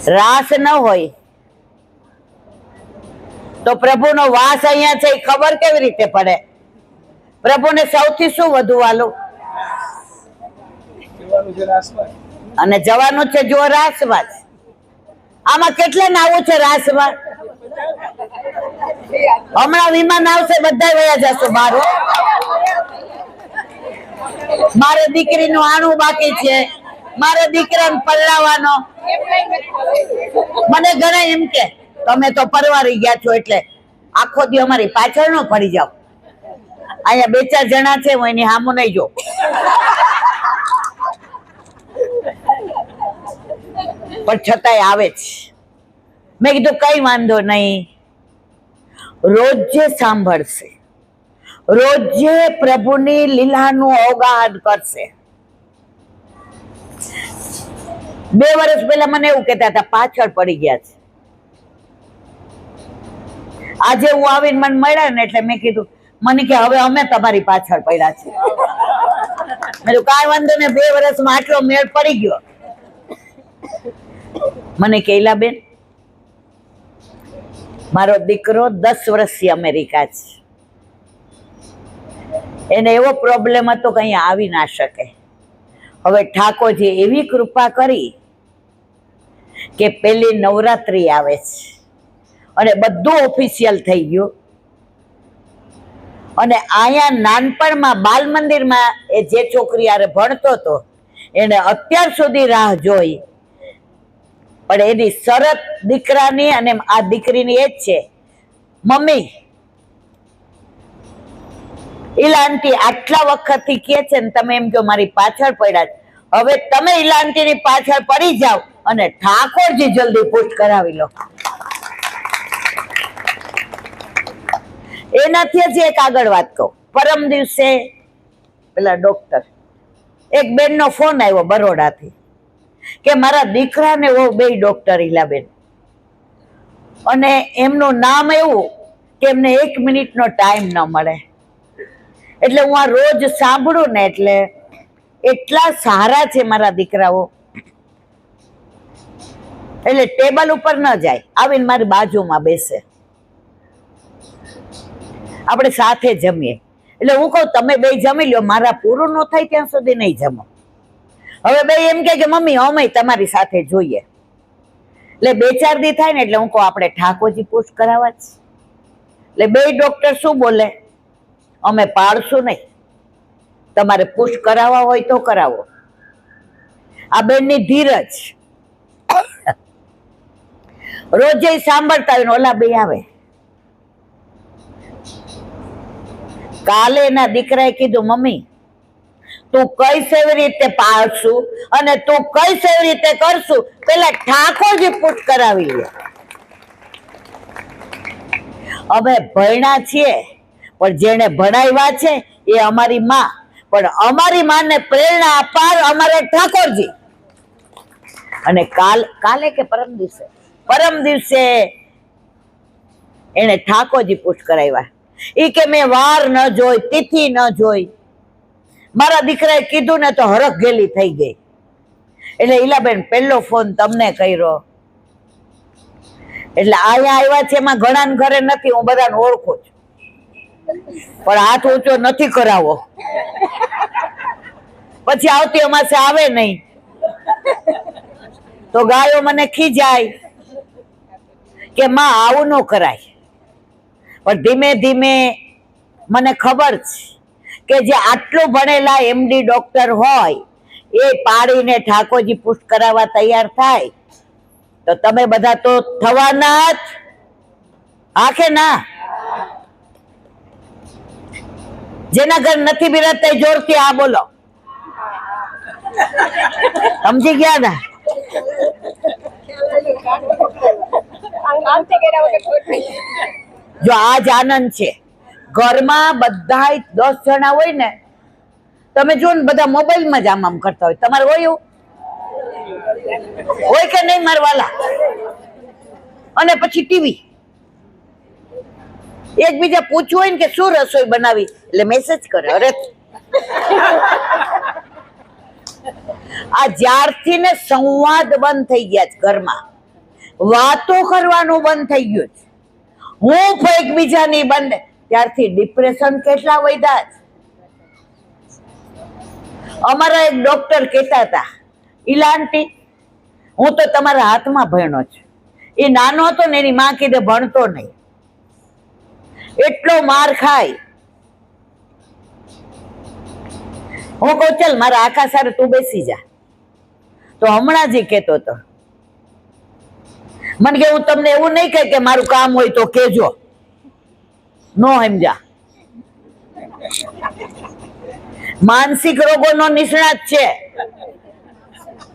રાસ ન હોય તો પ્રભુનો વાસ અહીંયા છે એ ખબર કેવી રીતે પડે? પ્રભુને સૌથી શું વધુ વાલું? અને જવાનું છે જો રાસમાં. આમાં કેટલા નાવું છે રાસમાં? હમણાં વિમાન આવશે, બધા વયા જશો બારો. મારે દીકરીનું આણું બાકી છે, મારે દીકરાને પરણાવવાનો. મને ઘણા એમ કે તમે તો પરવારી ગયા છો એટલે આખો દી અમારી પાછળ ન પડી જાવ. અહીંયા 2-4 જણા છે, હું એની સામું નહીં જો. પણ છતાંય આવે જ. મેં કીધું કઈ વાંધો નહીં, રોજે સાંભળશે, રોજે પ્રભુની લીલાનું અવગાહન કરશે. 2 વર્ષ પહેલા મને એવું કહેતા હતા પાછળ પડી ગયા છે. આજે હું આવીને મને મળ્યા ને એટલે મેં કીધું, મને કે હવે અમે તમારી પાછળ પડ્યા છે. મેં કીધું કાંઈ વાંધો ને, 2 વર્ષમાં આટલો મેળ પડી ગયો. મને કહેલા બેન, મારો દીકરો 10 વર્ષથી અમેરિકા છે, એને એવો પ્રોબ્લેમ હતો કે અહીંયા આવી ના શકે. હવે ઠાકોરજી એવી કૃપા કરી કે પેલી નવરાત્રી આવે છે અને બધું ઓફિશિયલ થઈ ગયું. અને અહીંયા નાનપણમાં બાલ મંદિરમાં એ જે છોકરી આરે ભણતો હતો એને અત્યાર સુધી રાહ જોઈ, પણ એની શરત દીકરાની અને આ દીકરીની એ જ છે, મમ્મી ઈલાંટી આટલા વખતથી કે છે ને તમે એમ જો મારી પાછળ પડ્યા છે, હવે તમે ઈલાંટીની પાછળ પડી જાઓ અને ઠાકોરજી જલ્દી પુષ્ટ કરાવી લો. એનાથી જ એક આગળ વાત કહું. પરમ દિવસે પેલા ડોક્ટર એક બેનનો ફોન આવ્યો બરોડાથી કે મારા દીકરાને વો 2 ડોક્ટર ઈલાબેન, અને એમનું નામ એવું કે એમને 1 મિનિટનો ટાઈમ ન મળે. એટલે હું આ રોજ સાંભળું ને એટલે એટલા સારા છે મારા દીકરાઓ. એટલે ટેબલ ઉપર ન જાય, આવીને મારી બાજુમાં બેસે, આપણે સાથે જમીએ. એટલે હું કહું તમે બે જમી લ્યો, મારા પૂરું ન થાય ત્યાં સુધી નહીં જમો. હવે બે એમ કે મમ્મી અમે તમારી સાથે જોઈએ. એટલે 2-4 દી થાય ને એટલે હું કહું આપણે ઠાકોરજી પુષ્ટ કરાવવા જ. એટલે બે ડોક્ટર શું બોલે, અમે પાડશું નહીં, તમારે પુષ્ટ કરાવવા હોય તો કરાવો. આ બેનની ધીરજ રોજે સાંભળતા હોય ને ઓલા બે આવે. કાલે એના દીકરાએ કીધું મમ્મી તું કઈશ એવી રીતે પાડશું અને તું કઈશ એવી રીતે કરશું, પેલા ઠાકોરજી પુષ્ટ કરાવી લે. અમે ભણ્યા છીએ પણ જેને ભણાવ્યા છે એ અમારી માં, પણ અમારી માને પ્રેરણા અપાર અમારે ઠાકોરજી. અને કાલે કે પરમ દિવસે એને ઠાકોરજી પુષ્ટ કરાવ્યા. એ કે મેં વાર ન જોઈ, તિથિ ન જોઈ. મારા દીકરાએ કીધું ને તો હરખ ગેલી થઈ ગઈ. એટલે ઈલાબેન પહેલો ફોન તમને કર્યો. એટલે અહીંયા આવ્યા છે એમાં ઘણા ઘરે નથી, હું બધાને ઓળખું છું, પણ હાથ ઊંચો નથી કરાવો, પછી આવતી અમાસે આવે નહીં તો ગાયો મને ખીજાય કે માં આવું ન કરાય. પણ ધીમે ધીમે મને ખબર છે કે જે આટલું ભણેલા MD ડોક્ટર હોય એ પાડીને ઠાકોરજી પુષ્ટ કરાવવા તૈયાર થાય તો તમે બધા તો થવાના જ. હા કે ના? જેના ઘર નથી બિરાજતા જોરથી આ બોલો. સમજી ગયા ના? જો આજ આનંદ છે ઘરમાં, બધા 10 જણા હોય ને, તમે જો ને બધા મોબાઈલમાં જ આમ કરતા હોય. તમારે હોય એવું હોય કે નહીં મારવાલા? અને પછી ટીવી. એકબીજા પૂછવું હોય ને કે શું રસોઈ બનાવી એટલે મેસેજ કરે. અરે આ જ્યારથી ને સંવાદ બંધ થઈ ગયા છે ઘરમાં, વાતો કરવાનું બંધ થઈ ગયું છે, હું એકબીજાની બંધ, ત્યારથી ડિપ્રેશન કેટલા વધ્યા છે. અમારા એક ડોક્ટર કહેતા હતા, ઈલા આંટી હું તો તમારા હાથમાં ભણ્યો છું. એ નાનો હતો ને એની માં કીધે ભણતો નહીં, એટલો માર ખાય. હું કહું ચાલ મારા આખા સારે તું બેસી જા. તો હમણાં જ કેતો હતો મને કે હું તમને એવું નહીં કહે કે મારું કામ હોય તો કેજો, નો સમજા. માનસિક રોગોનો નિષ્ણાત છે,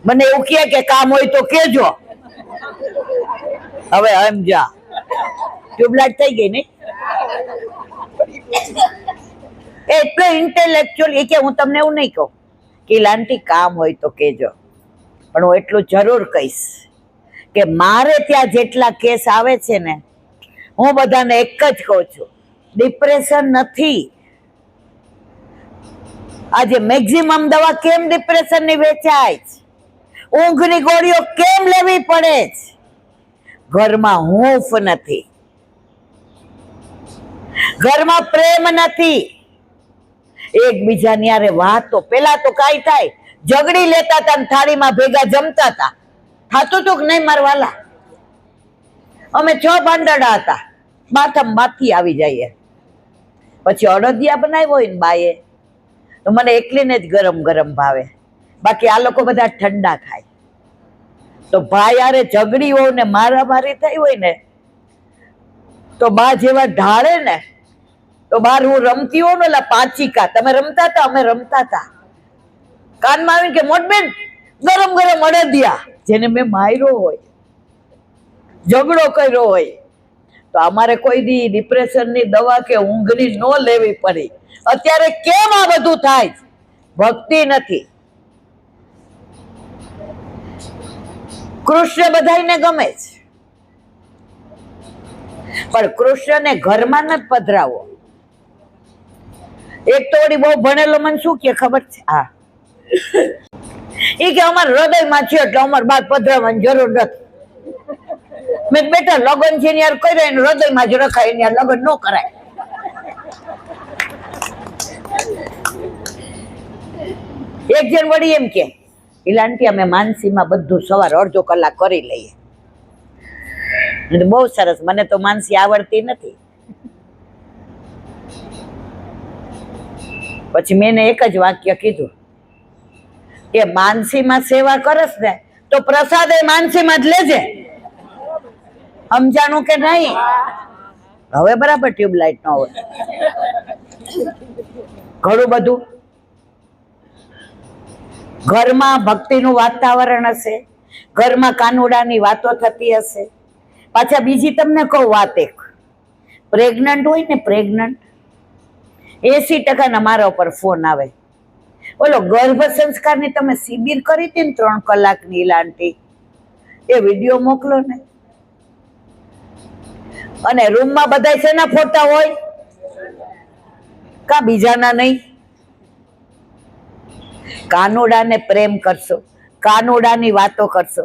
મને એવું કહે કે કામ હોય તો કેજો. હવે સમજા, ટ્યુબલાઇટ થઈ ગઈ નહીં? એટલો ઇન્ટેલેક્ચ્યુઅલ. એ કે હું તમને એવું નહીં કહું કે લાંટી કામ હોય તો કેજો, પણ હું એટલું જરૂર કહીશ કે મારે ત્યાં જેટલા કેસ આવે છે ને, હું બધાને એક જ કહું છું, ડિપ્રેશન નથી. આજે મેક્સિમમ દવા કેમ ડિપ્રેશનની વેચાય છે? ઊંઘની ગોળીઓ કેમ લેવી પડે છે? ઘરમાં હૂંફ નથી, ઘરમાં પ્રેમ નથી, એકબીજાની હારે વાતો. પેલા તો કાઈ થાય, ઝઘડી લેતા હતા ને થાળીમાં ભેગા જમતા હતા. થાતું તું કે નહીં મારવાલા? અમે 6 ભાંડડા હતા, માથામાં માથી આવી જઈએ. પછી અડદિયા બનાવ્યો હોય ને બાએ તો મને એકલીને જ ગરમ ગરમ ભાવે, બાકી આ લોકો બધા ઠંડા ખાય. તો ભાઈ હારે ઝઘડી હોય ને મારામારી થઈ હોય ને તો બા જેવા ઢાળે ને, તો બાર હું રમતી હોઉં ને, ઓલા પાંચિકા તમે રમતા હતા, અમે રમતા હતા. કાનમાં આવીને કે મોટબેન ગરમ ગરમ અડદિયા, જેને મેં માર્યો હોય, ઝઘડો કર્યો હોય. તો અમારે કોઈ દી ડિપ્રેશનની દવા કે ઊંઘની ન લેવી પડી. અત્યારે કેમ આ બધું થાય? ભક્તિ નથી. કૃષ્ણ બધાને ગમે છે, પણ કૃષ્ણને ઘરમાં નથી પધરાવો. એક તો વળી બહુ ભણેલો મને શું કે ખબર છે, હા એ કે અમારા હૃદયમાં છે એટલે અમારે બાદ પધરાવાની જરૂર નથી. મેં બેટા લગ્ન છે યાર કર્યો એને હૃદયમાં જ રખાય, એને લગ્ન ન કરાય. એક જણ વળી એમ કે ઇલાંટી અમે માનસીમાં બધું સવાર અડધો કલાક કરી લઈએ. બહુ સરસ, મને તો માનસી આવડતી નથી. પછી મેં એક જ વાક્ય કીધું કે માનસીમાં સેવા કરસ ને તો પ્રસાદ એ માનસીમાં જ લેજે. સમજાણું કે નહીં? હવે બરાબર ટ્યુબલાઇટ ન હોય. ઘણું બધું ઘરમાં ભક્તિનું વાતાવરણ હશે, ઘરમાં કાનુડાની વાતો થતી હશે. પાછા બીજી તમને કહું વાત, એક પ્રેગ્નન્ટ હોય ને, પ્રેગ્નન્ટ 80% મારા ઉપર ફોન આવે. બોલો ગર્ભ સંસ્કારની તમે શિબિર કરી હતી ને 3 કલાકની લાંટી, એ વિડીયો મોકલો ને. અને રૂમમાં બધા શેના ફોટા હોય? કા બીજાના નહીં? કાનુડાને પ્રેમ કરશો, કાનુડાની વાતો કરશો,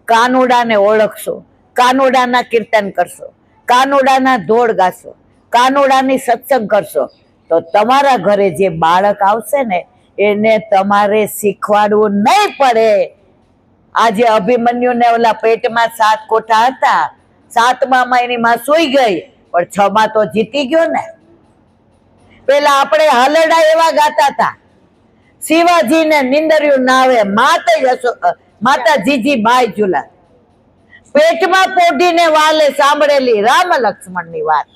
કાનુડાને ઓળખશો, કાનુડાના કીર્તન કરશો, કાનુડાના ધોળ ગાશો, કાનુડાની સત્સંગ કરશો, તો તમારા ઘરે જે બાળક આવશે ને એને તમારે શીખવાડવું નહીં પડે. આજે અભિમન્યુને ઓલા પેટમાં 7 કોઠા હતા, 7મા એની માં સૂઈ ગઈ, પણ 6માં તો જીતી ગયો ને. પેલા આપણે હલડા એવા ગાતા હતા, શિવાજીને નિંદર્યું નાવે માતા જીજી બાઈ ઝુલા, પેટમાં પોઢીને વાલે સાંભળેલી રામ લક્ષ્મણની વાત.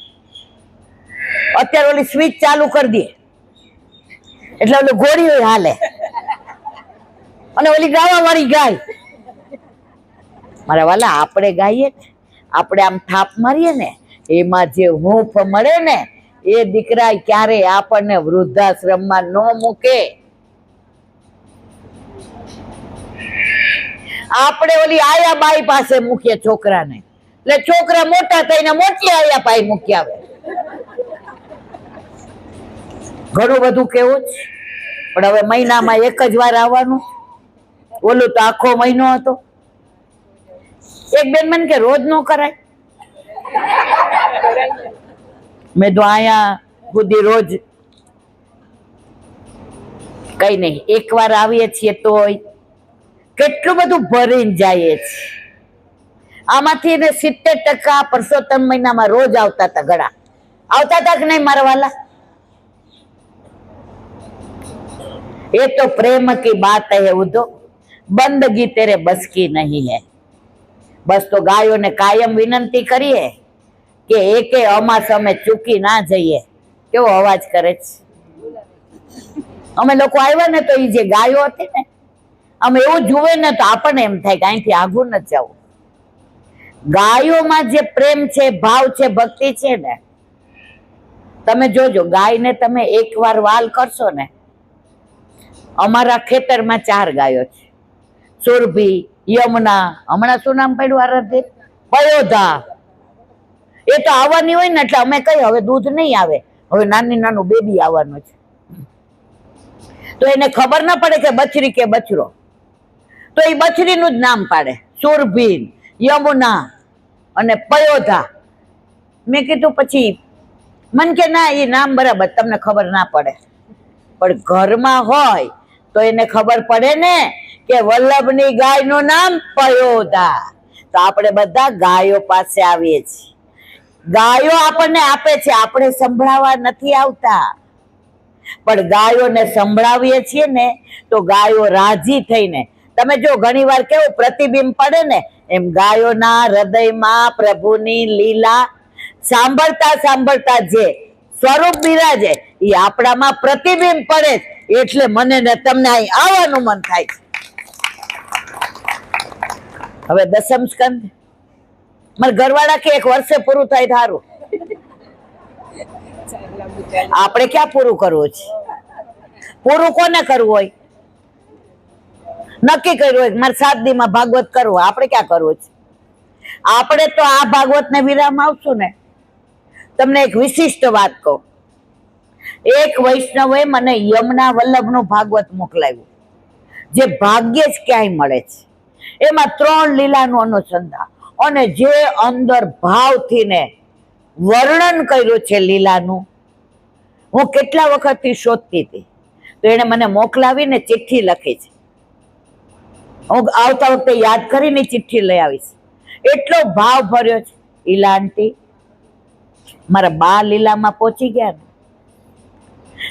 અત્યારે ઓલી સ્વિચ ચાલુ કરી દે એટલે ઓલું ઘોડી હાલે અને ઓલી ગાવા વાળી ગાય. મારા વાલા આપણે ગાઈએ ને, આપણે આમ થાપ મારીએ ને, એમાં જે હૂંફ મળે ને એ દીકરા ક્યારે આપણને વૃદ્ધાશ્રમમાં ન મૂકે. આપણે ઓલી આયા બાઈ પાસે મૂકીએ છોકરાને, એટલે છોકરા મોટા થઈને મોટી આયા બાઈ મૂકી આવે. ઘણું બધું કેવું જ, પણ હવે મહિનામાં એક જ વાર આવવાનું. ઓલું તો આખો મહિનો હતો. એક બેન મને કે રોજ નો કરાય. મેં તો આયા સુધી રોજ કઈ નહીં, એક વાર આવીએ છીએ તો કેટલું બધું ભરીને જઈએ છીએ. આમાંથી એને 70% પરસોત્તમ મહિનામાં રોજ આવતા હતા. ઘણા આવતા હતા કે નહીં મારા વાલા? ये तो प्रेम की बात है उदो, बंदगी तेरे बस की नहीं है. बस तो गायों ने कायम विनंती करिए કે એકે અમાસ અમે ચૂકી ના જઈએ. કેવો અવાજ કરે છે. અમે લોકો આવ્યા ને તો એ જે ગાયો હતી ને, અમે એવું જુએ ને તો આપણને એમ થાય કે અહીંથી આઘું ન જવું. ગાયોમાં જે પ્રેમ છે, ભાવ છે, ભક્તિ છે ને, તમે જોજો ગાયને તમે એકવાર વાલ કરશો ને. અમારા ખેતરમાં 4 ગાયો છે, સુરભી, યમુના, હમણાં શું નામ પડ્યું આરાધ્ય, પયોધા. એ તો આવવાની હોય ને એટલે અમે કઈ હવે દૂધ નહીં આવે, હવે નાનું બેબી આવવાનું છે. તો એને ખબર ના પડે કે બછરી કે બછરો, તો એ બછરીનું જ નામ પાડે, સુરભી, યમુના અને પયોધા. મેં કીધું પછી મન કે ના એ નામ બરાબર તમને ખબર ના પડે, પણ ઘરમાં હોય તો એને ખબર પડે ને કે વલ્લભની ગાયનું નામ પયોધા. તો આપણે બધા ગાયો પાસે આવીએ છીએ. ગાયો આપણને આપે છે, આપણે સંભળાવવા નથી આવતા, પણ ગાયોને સંભળાવીએ છીએ ને તો ગાયો રાજી થઈને, તમે જો ઘણી વાર કેવું પ્રતિબિંબ પડે ને, એમ ગાયોના હૃદયમાં પ્રભુની લીલા સાંભળતા સાંભળતા જે સ્વરૂપ બિરાજે એ આપણામાં પ્રતિબિંબ પડે. એટલે મને ને તમને અહીં આવવાનું મન થાય છે. હવે 10મ સ્કંદ મારા ઘરવાળા કે 1 વર્ષે પૂરું થાય સારું. આપણે ક્યાં પૂરું કરવું છે? પૂરું કોને કરવું હોય? નક્કી કર્યું હોય મારે 7 દીમાં ભાગવત કરવું, આપણે ક્યાં કરવું છે? આપણે તો આ ભાગવતને વિરામ આવશું ને. તમને એક વિશિષ્ટ વાત કહું, એક વૈષ્ણવે મને યમુના વલ્લભનું ભાગવત મોકલાવ્યું, જે ભાગ્યે જ ક્યાંય મળે છે. એમાં 3 લીલાનું અનુસંધાન અને જે અંદર ભાવથી ને વર્ણન કર્યું છે લીલાનું. હું કેટલા વખતથી શોધતી હતી, તો એને મને મોકલાવીને ચિઠ્ઠી લખી છે. હું આવતા વખતે યાદ કરીને ચિઠ્ઠી લઈ આવીશ. એટલો ભાવ ભર્યો છે. ઈલા આંટી મારા બા લીલામાં પહોંચી ગયા ને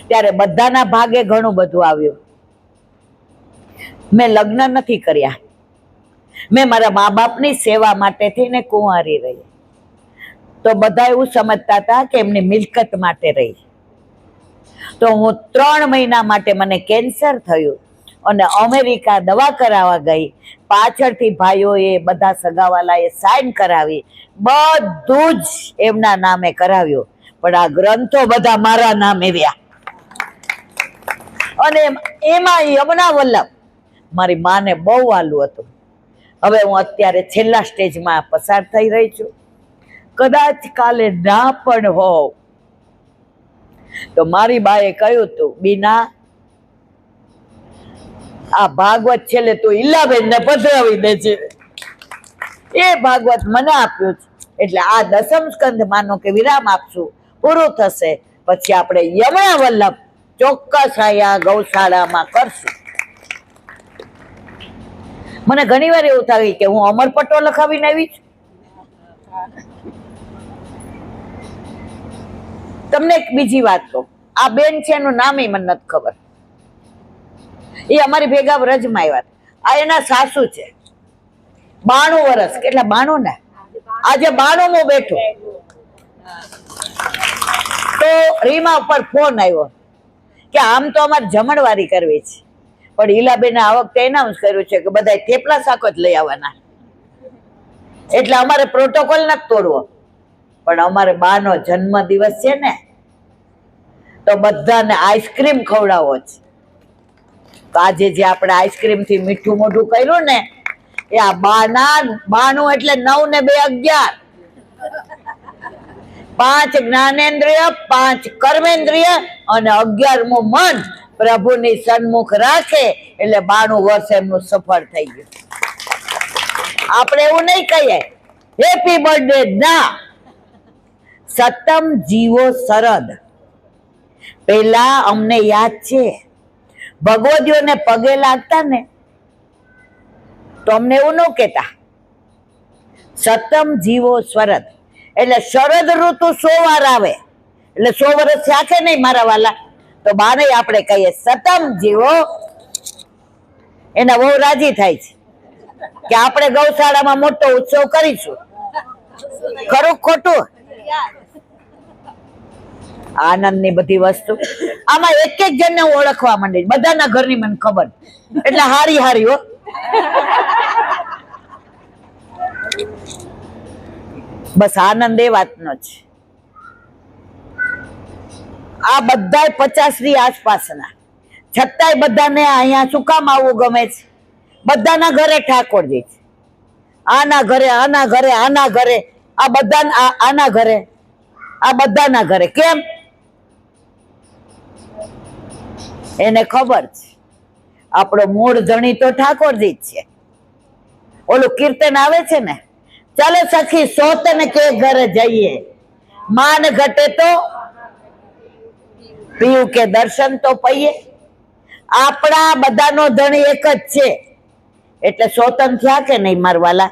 ત્યારે બધાના ભાગે ઘણું બધું આવ્યું. મેં લગ્ન નથી કર્યા, મેં મારા મા બાપની સેવા માટે થઈને કુંવારી રહી. તો બધા એવું સમજતા હતા કે એમની મિલકત માટે રહી. તો હું 3 મહિના માટે મને કેન્સર થયું અને અમેરિકા દવા કરાવવા ગઈ. પાછળથી ભાઈઓએ બધા સગાવાલાએ સાઈન કરાવી, બધું જ એમના નામે કરાવ્યું, પણ આ ગ્રંથો બધા મારા નામે રહ્યા. અને એમાં યમુના વલ્લભ મારી માને બહુ વાલું હતું. હવે હું અત્યારે છેલ્લા સ્ટેજમાં પસાર થઈ રહી છું. કદાચ કાલે ના પણ હોવ તો મારી બાએ કહ્યું હતું, બીના આ ભાગવત છેલ્લે તું ઈલાબેન ને પધરાવી દે છે. એ ભાગવત મને આપ્યું છે, એટલે આ દસમ સ્કંદ માનો કે વિરામ આપશું, પૂરું થશે. પછી આપણે યમુના વલ્લભ ચોક્કસ અહીંયા ગૌશાળામાં કરશું. મને ઘણી વાર એવું થાય કે હું અમરપટ્ટો લખાવીને આવી છું. તમને એક બીજી વાત કહું, આ બેન છે એનું નામ મને નથી ખબર. એ અમારી ભેગા વ્રજમાં આવ્યા. આ એના સાસુ છે. 92 વર્ષ, કેટલા 92 ને? આજે 92 બેઠો. તો રીમા ઉપર ફોન આવ્યો કે આમ તો અમારે જમણવારી કરવી છે, પણ ઈલાબેને આ વખતે એનાઉન્સ કર્યું છે કે બધા થેપલા શાક જ લઈ આવવાના, એટલે અમારે પ્રોટોકોલ નથી તોડવો. પણ અમારે બાનો જન્મ દિવસ છે ને, તો બધાને આઈસ્ક્રીમ ખવડાવો છે. તો આજે જે આપણે આઈસ્ક્રીમ થી મીઠું મોઢું કર્યું ને, એ આ 92 એટલે 9 ને 2 11. 5 જ્ઞાનેન્દ્રિય, 5 કર્મેન્દ્રિય અને 11મું મન પ્રભુની સન્મુખ રાખે એટલે 92 વર્ષ એમનું સફળ થઈ ગયું. આપણે એવું નહીં કહીએ હેપી બર્થડે, ના. સતમ જીવો શરદ. પેલા અમને યાદ છે ભગવદીઓને પગે લાગતા ને તો અમને એવું ન કહેતા. સતમ જીવો શરદ એટલે શરદ ઋતુ 100 વાર આવે એટલે 100 વર્ષ રાખે નહીં મારા વાલા. તો બાને આપણે કહીએ સતમ જીવો. એના બહુ રાજી થાય છે કે આપણે ગૌશાળામાં મોટો ઉત્સવ કરીશું. ખરું ખોટું? આનંદની બધી વસ્તુ આમાં એક એક જણને હું ઓળખવા માંડી, બધાના ઘરની મને ખબર, એટલે હારી હારી હો. બસ આનંદ એ વાતનો છે. આ બધા 50 ની આસપાસના, છતાંય બધાને અહીંયા શું કામ આવવું ગમે છે? બધાના ઘરે ઠાકોરજી છે. આના ઘરે, આના ઘરે, આના ઘરે, આ બધા આના ઘરે, આ બધાના ઘરે. કેમ? એને ખબર છે આપણો મૂળ ધણી તો ઠાકોરજી જ છે. ઓલું કીર્તન આવે છે ને, ચાલો સખી સોતન કે ઘરે જઈએ, માન ઘટે તો પીયું કે દર્શન તો પઈએ. આપણા બધાનો ધણી એક જ છે, એટલે સોતન થયા કે નહીં મારવાલા?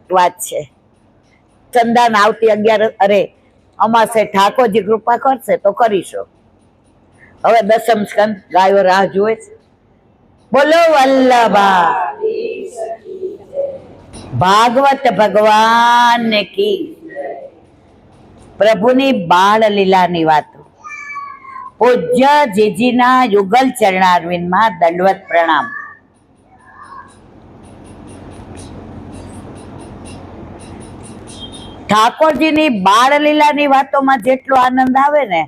વાત છે. ચંદાન આવતી 11 અરે અમાસે ઠાકોરજી કૃપા કરશે તો કરીશું. હવે દસમ સ્કંદ ગાયો રાહ જુએ છે. બોલો વલ્લભા ભાગવત ભગવાન કી. પ્રભુની બાળ લીલાની વાતો. પૂજ્ય જીજીના યુગલ ચરણારવિંદમાં દંડવત પ્રણામ. ઠાકોરજીની બાળ લીલાની વાતોમાં જેટલો આનંદ આવે ને,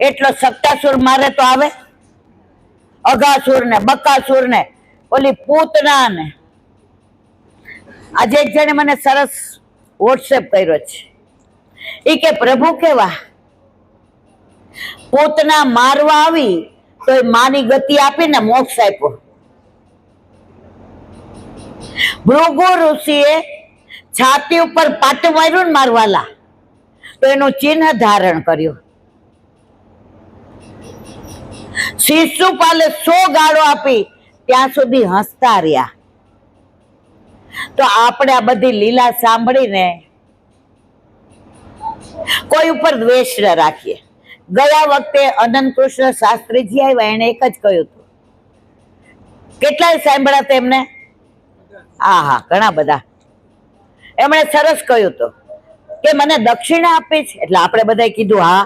એટલો સપ્તાસુર મારે તો આવે. અઘાસુર ને, બકાસુર ને, ઓલી પૂતના ને. આજે એક જણે મને સરસ વોટ્સએપ કર્યો છે. એ કે પ્રભુ કેવા, પૂતના મારવા આવી તો એ માની ગતિ આપીને મોક્ષ આપ્યો. ભૃગુ ઋષિએ છાતી ઉપર પાટું માર્યું ને મારવાલા, તો એનું ચિહ્ન ધારણ કર્યું. શિશુપાલે 100 ગાળો આપી ત્યાં સુધી હસતા રહ્યા. તો આપણે આ બધી લીલા સાંભળીને કોઈ ઉપર દ્વેષ ન રાખીએ. ગયા વખતે અનંત કૃષ્ણ શાસ્ત્રીજી આવ્યા, એને એક જ કહ્યું હતું. કેટલાય સાંભળ્યા તેમને? હા, ઘણા બધા. એમણે સરસ કહ્યું હતું કે મને દક્ષિણા આપી છે. એટલે આપણે બધાએ કીધું હા.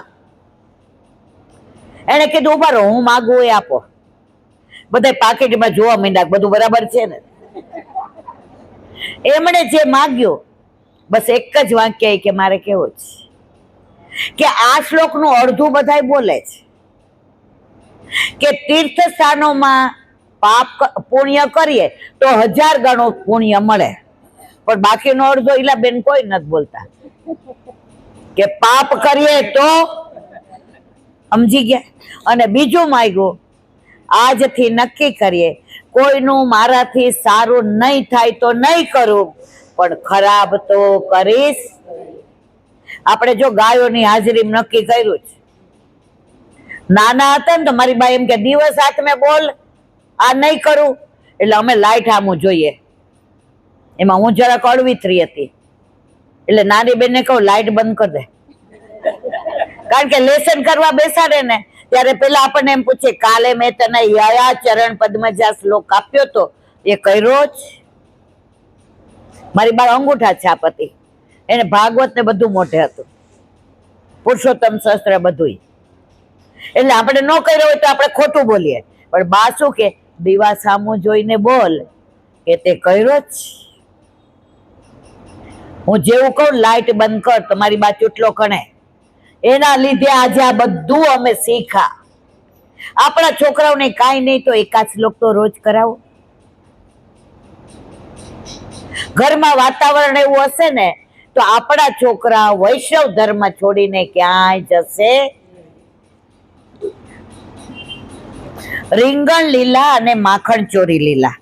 એને કીધું ઉભા રહો, હું માગું એ આપો. બધા પાકીટમાં જોવા માંડ્યા બધું બરાબર છે ને. એમણે જે માગ્યું બસ એક જ વાક્ય કે મારે કેવું છે કે આ શ્લોકનું અડધું બધાય બોલે છે કે તીર્થ સ્થાનોમાં પાપ પુણ્ય કરીએ તો 1000 ગણું પુણ્ય મળે, પણ બાકીનો અડધો ઈલા બેન કોઈ નથી બોલતા કે પાપ કરીએ તો. સમજી ગયા? અને બીજું માંગ્યું, આજથી નક્કી કરીએ કોઈનું મારાથી સારું નહીં થાય તો નહીં કરું, પણ ખરાબ તો કરીશ. આપણે જો ગાયોની હાજરી નક્કી કર્યું છે. નાના હતા ને તો મારી બા એમ કે દિવસ હાથમે બોલ આ નહીં કરું, એટલે અમે લાઈટ આમું જોઈએ. એમાં હું જરા કડવીતરી હતી, એટલે નાની બેનને કહું લાઈટ બંધ કરી દે, કારણ કે લેસન કરવા બેસાડે ને ત્યારે પેલા આપણને એમ પૂછે કાલે મેં તને યયા ચરણ પદ્મજા શ્લોક આપ્યો તો એ કર્યો જ? મારી બા અંગૂઠા છાપ હતી, એને ભાગવત ને બધું મોઢે હતું, પુરુષોત્તમ શસ્ત્ર બધું. એટલે આપણે ન કર્યો હોય તો આપણે ખોટું બોલીએ, પણ બા શું કે દીવા સામું જોઈને બોલ કે તે કર્યો જ. હું જેવું કહું લાઈટ બંધ કર તો મારી બા ચૂટલો કણે. એના લીધે આજે આ બધું અમે શીખા. આપણા છોકરાઓને કાંઈ નહીં તો એકાદ શ્લોક તો રોજ કરાવો. ઘરમાં વાતાવરણ એવું હશે ને તો આપણા છોકરા વૈષ્ણવ ધર્મ છોડીને ક્યાંય જશે. રીંગણ લીલા અને માખણ ચોરી લીલા.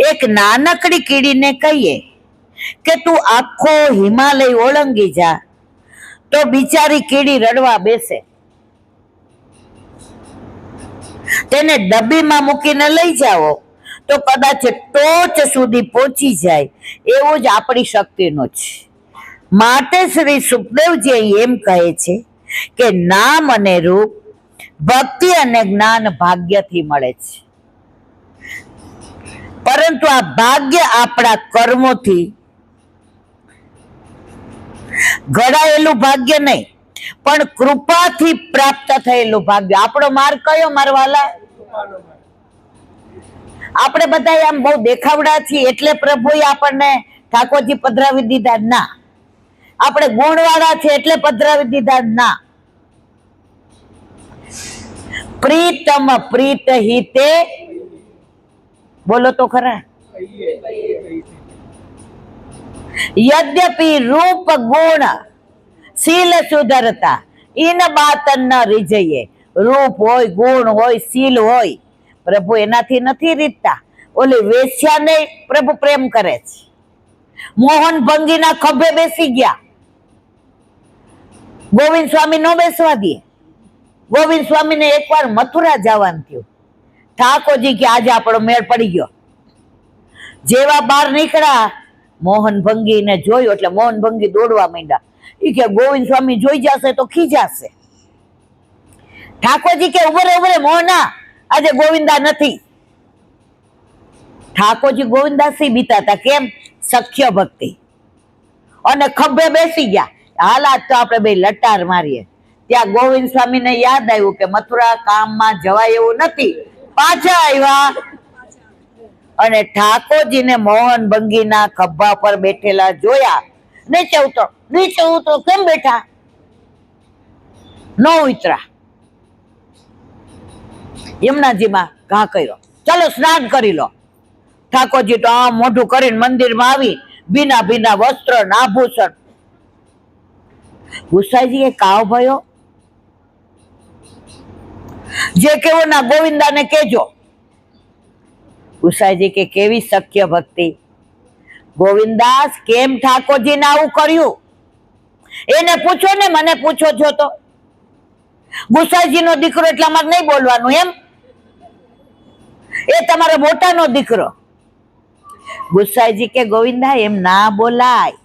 એક નાનકડી કીડીને કહીએ કે તું આખો હિમાલય ઓળંગી જા, તો બિચારી કીડી રડવા બેસે. તેને ડબ્બીમાં મૂકીને લઈ જાઓ તો કદાચ ટોચ સુધી પહોંચી જાય. એવું જ આપણી શક્તિનું છે. માટે શ્રી સુખદેવજી એમ કહે છે કે નામ અને રૂપ ભક્તિ અને જ્ઞાન ભાગ્યથી મળે છે, પરંતુ આ ભાગ્ય આપણા કર્મોથી ઘડાયેલું ભાગ્ય નહીં, પણ કૃપાથી પ્રાપ્ત થયેલું ભાગ્ય. આપણો માર્ગ કયો મારવાલા? આપણે બધા આમ બહુ દેખાવડા છીએ એટલે પ્રભુએ આપણને ઠાકોરજી પધરાવી દીધા? ના. આપણે ગુણવાળા છે એટલે પધરાવી દીધા? ના. પ્રીતમ પ્રીત હિતે, બોલો તો ખરા. યદ્યપિ રૂપ ગુણ શીલ સુધરતા ઇન બાત ન રીજયે. રૂપ હોય, ગુણ હોય, શીલ હોય, પ્રભુ એનાથી નથી રીતતા. ઓલી વેશ્યાને પ્રભુ પ્રેમ કરે છે. મોહન ભંગીના ખભે બેસી ગયા, ગોવિંદ સ્વામી નો બેસવા દે. ગોવિંદ સ્વામીને એકવાર મથુરા જવાનું થયું. ઠાકોરજી કે આજે આપણો મેળ પડી ગયો. જેવા બહાર નીકળ્યા મોહન ભંગીને જોયું એટલે મોહન ભંગી દોડવા માંડ્યા. એ કે ગોવિંદ સ્વામી જોઈ જશે તો ખીજાશે. ઠાકોરજી કે ઉભરે ઉભરે મોહના, આજે ગોવિંદા નથી. ઠાકોરજી ગોવિંદાસી બીતા હતા. કેમ? સખ્ય ભક્તિ. અને ખભે બેસી ગયા. હાલાત તો આપણે બે લટાર મારીએ. ત્યાં ગોવિંદ સ્વામીને યાદ આવ્યું કે મથુરા કામમાં જવાય એવું નથી. પાછા આવ્યા અને ઠાકોરજીને મોહન ભંગીના ખભા પર બેઠેલા જોયા. નીચે ઉતરો, નીચે ઉતરો. કેમ બેઠા? નો ઉતરા. યમુનાજીમાં ઘા કર્યો, ચાલો સ્નાન કરી લો. ઠાકોરજી તો આમ મોઢું કરીને મંદિરમાં આવી, ભીના ભીના વસ્ત્ર આભૂષણ. ગુસાઈજીએ કાવ ભયો, જે કેવો ના ગોવિંદાને કેજો. ગુસાઈજી કે કેવી શક્ય ભક્તિ, ગોવિંદાસ કેમ ઠાકોરજીને આવું કર્યું? એને પૂછો ને, મને પૂછો છો તો. ગુસાઈજીનો દીકરો એટલે અમારે નહીં બોલવાનું એમ? એ તમારો મોટાનો દીકરો. ગુસાઈજી કે ગોવિંદા એમ ના બોલાય,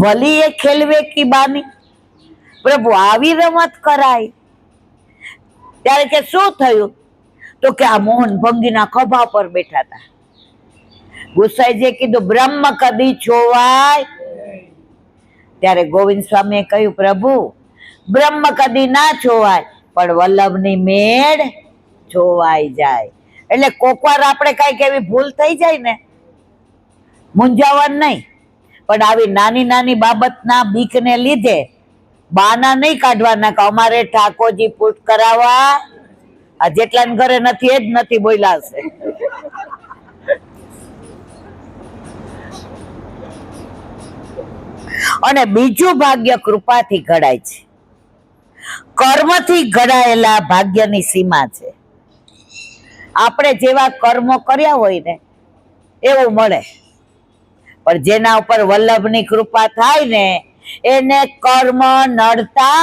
ભલી એ ખેલવે કી બાની, પ્રભુ આવી રમત કરાય. ત્યારે કે શું થયું? તો કે આ મોહન ભંગીના ખભા પર બેઠા હતા. ગુસાઈજીએ કીધું બ્રહ્મ કદી છોવાય. ત્યારે ગોવિંદ સ્વામીએ કહ્યું પ્રભુ બ્રહ્મ કદી ના છોવાય, પણ વલ્લભની મેળ છોવાઈ જાય. એટલે કોકવાર આપણે કઈક એવી ભૂલ થઈ જાય ને, મૂંઝાવાનું નહીં, પણ આવી નાની નાની બાબતના બીકને લીધે બાના નહીં કાઢવાના કે અમારે ઠાકોરજી પૂછ કરાવવા. આ જેટલાને ઘરે નથી એ જ નથી બોલ્યા છે. અને બીજું ભાગ્ય કૃપાથી ઘડાય છે. કર્મથી ઘડાયેલા ભાગ્યની સીમા છે. આપણે જેવા કર્મો કર્યા હોય ને એવું મળે, પણ જેના ઉપર વલ્લભની કૃપા થાય ને એને કર્મ નડતા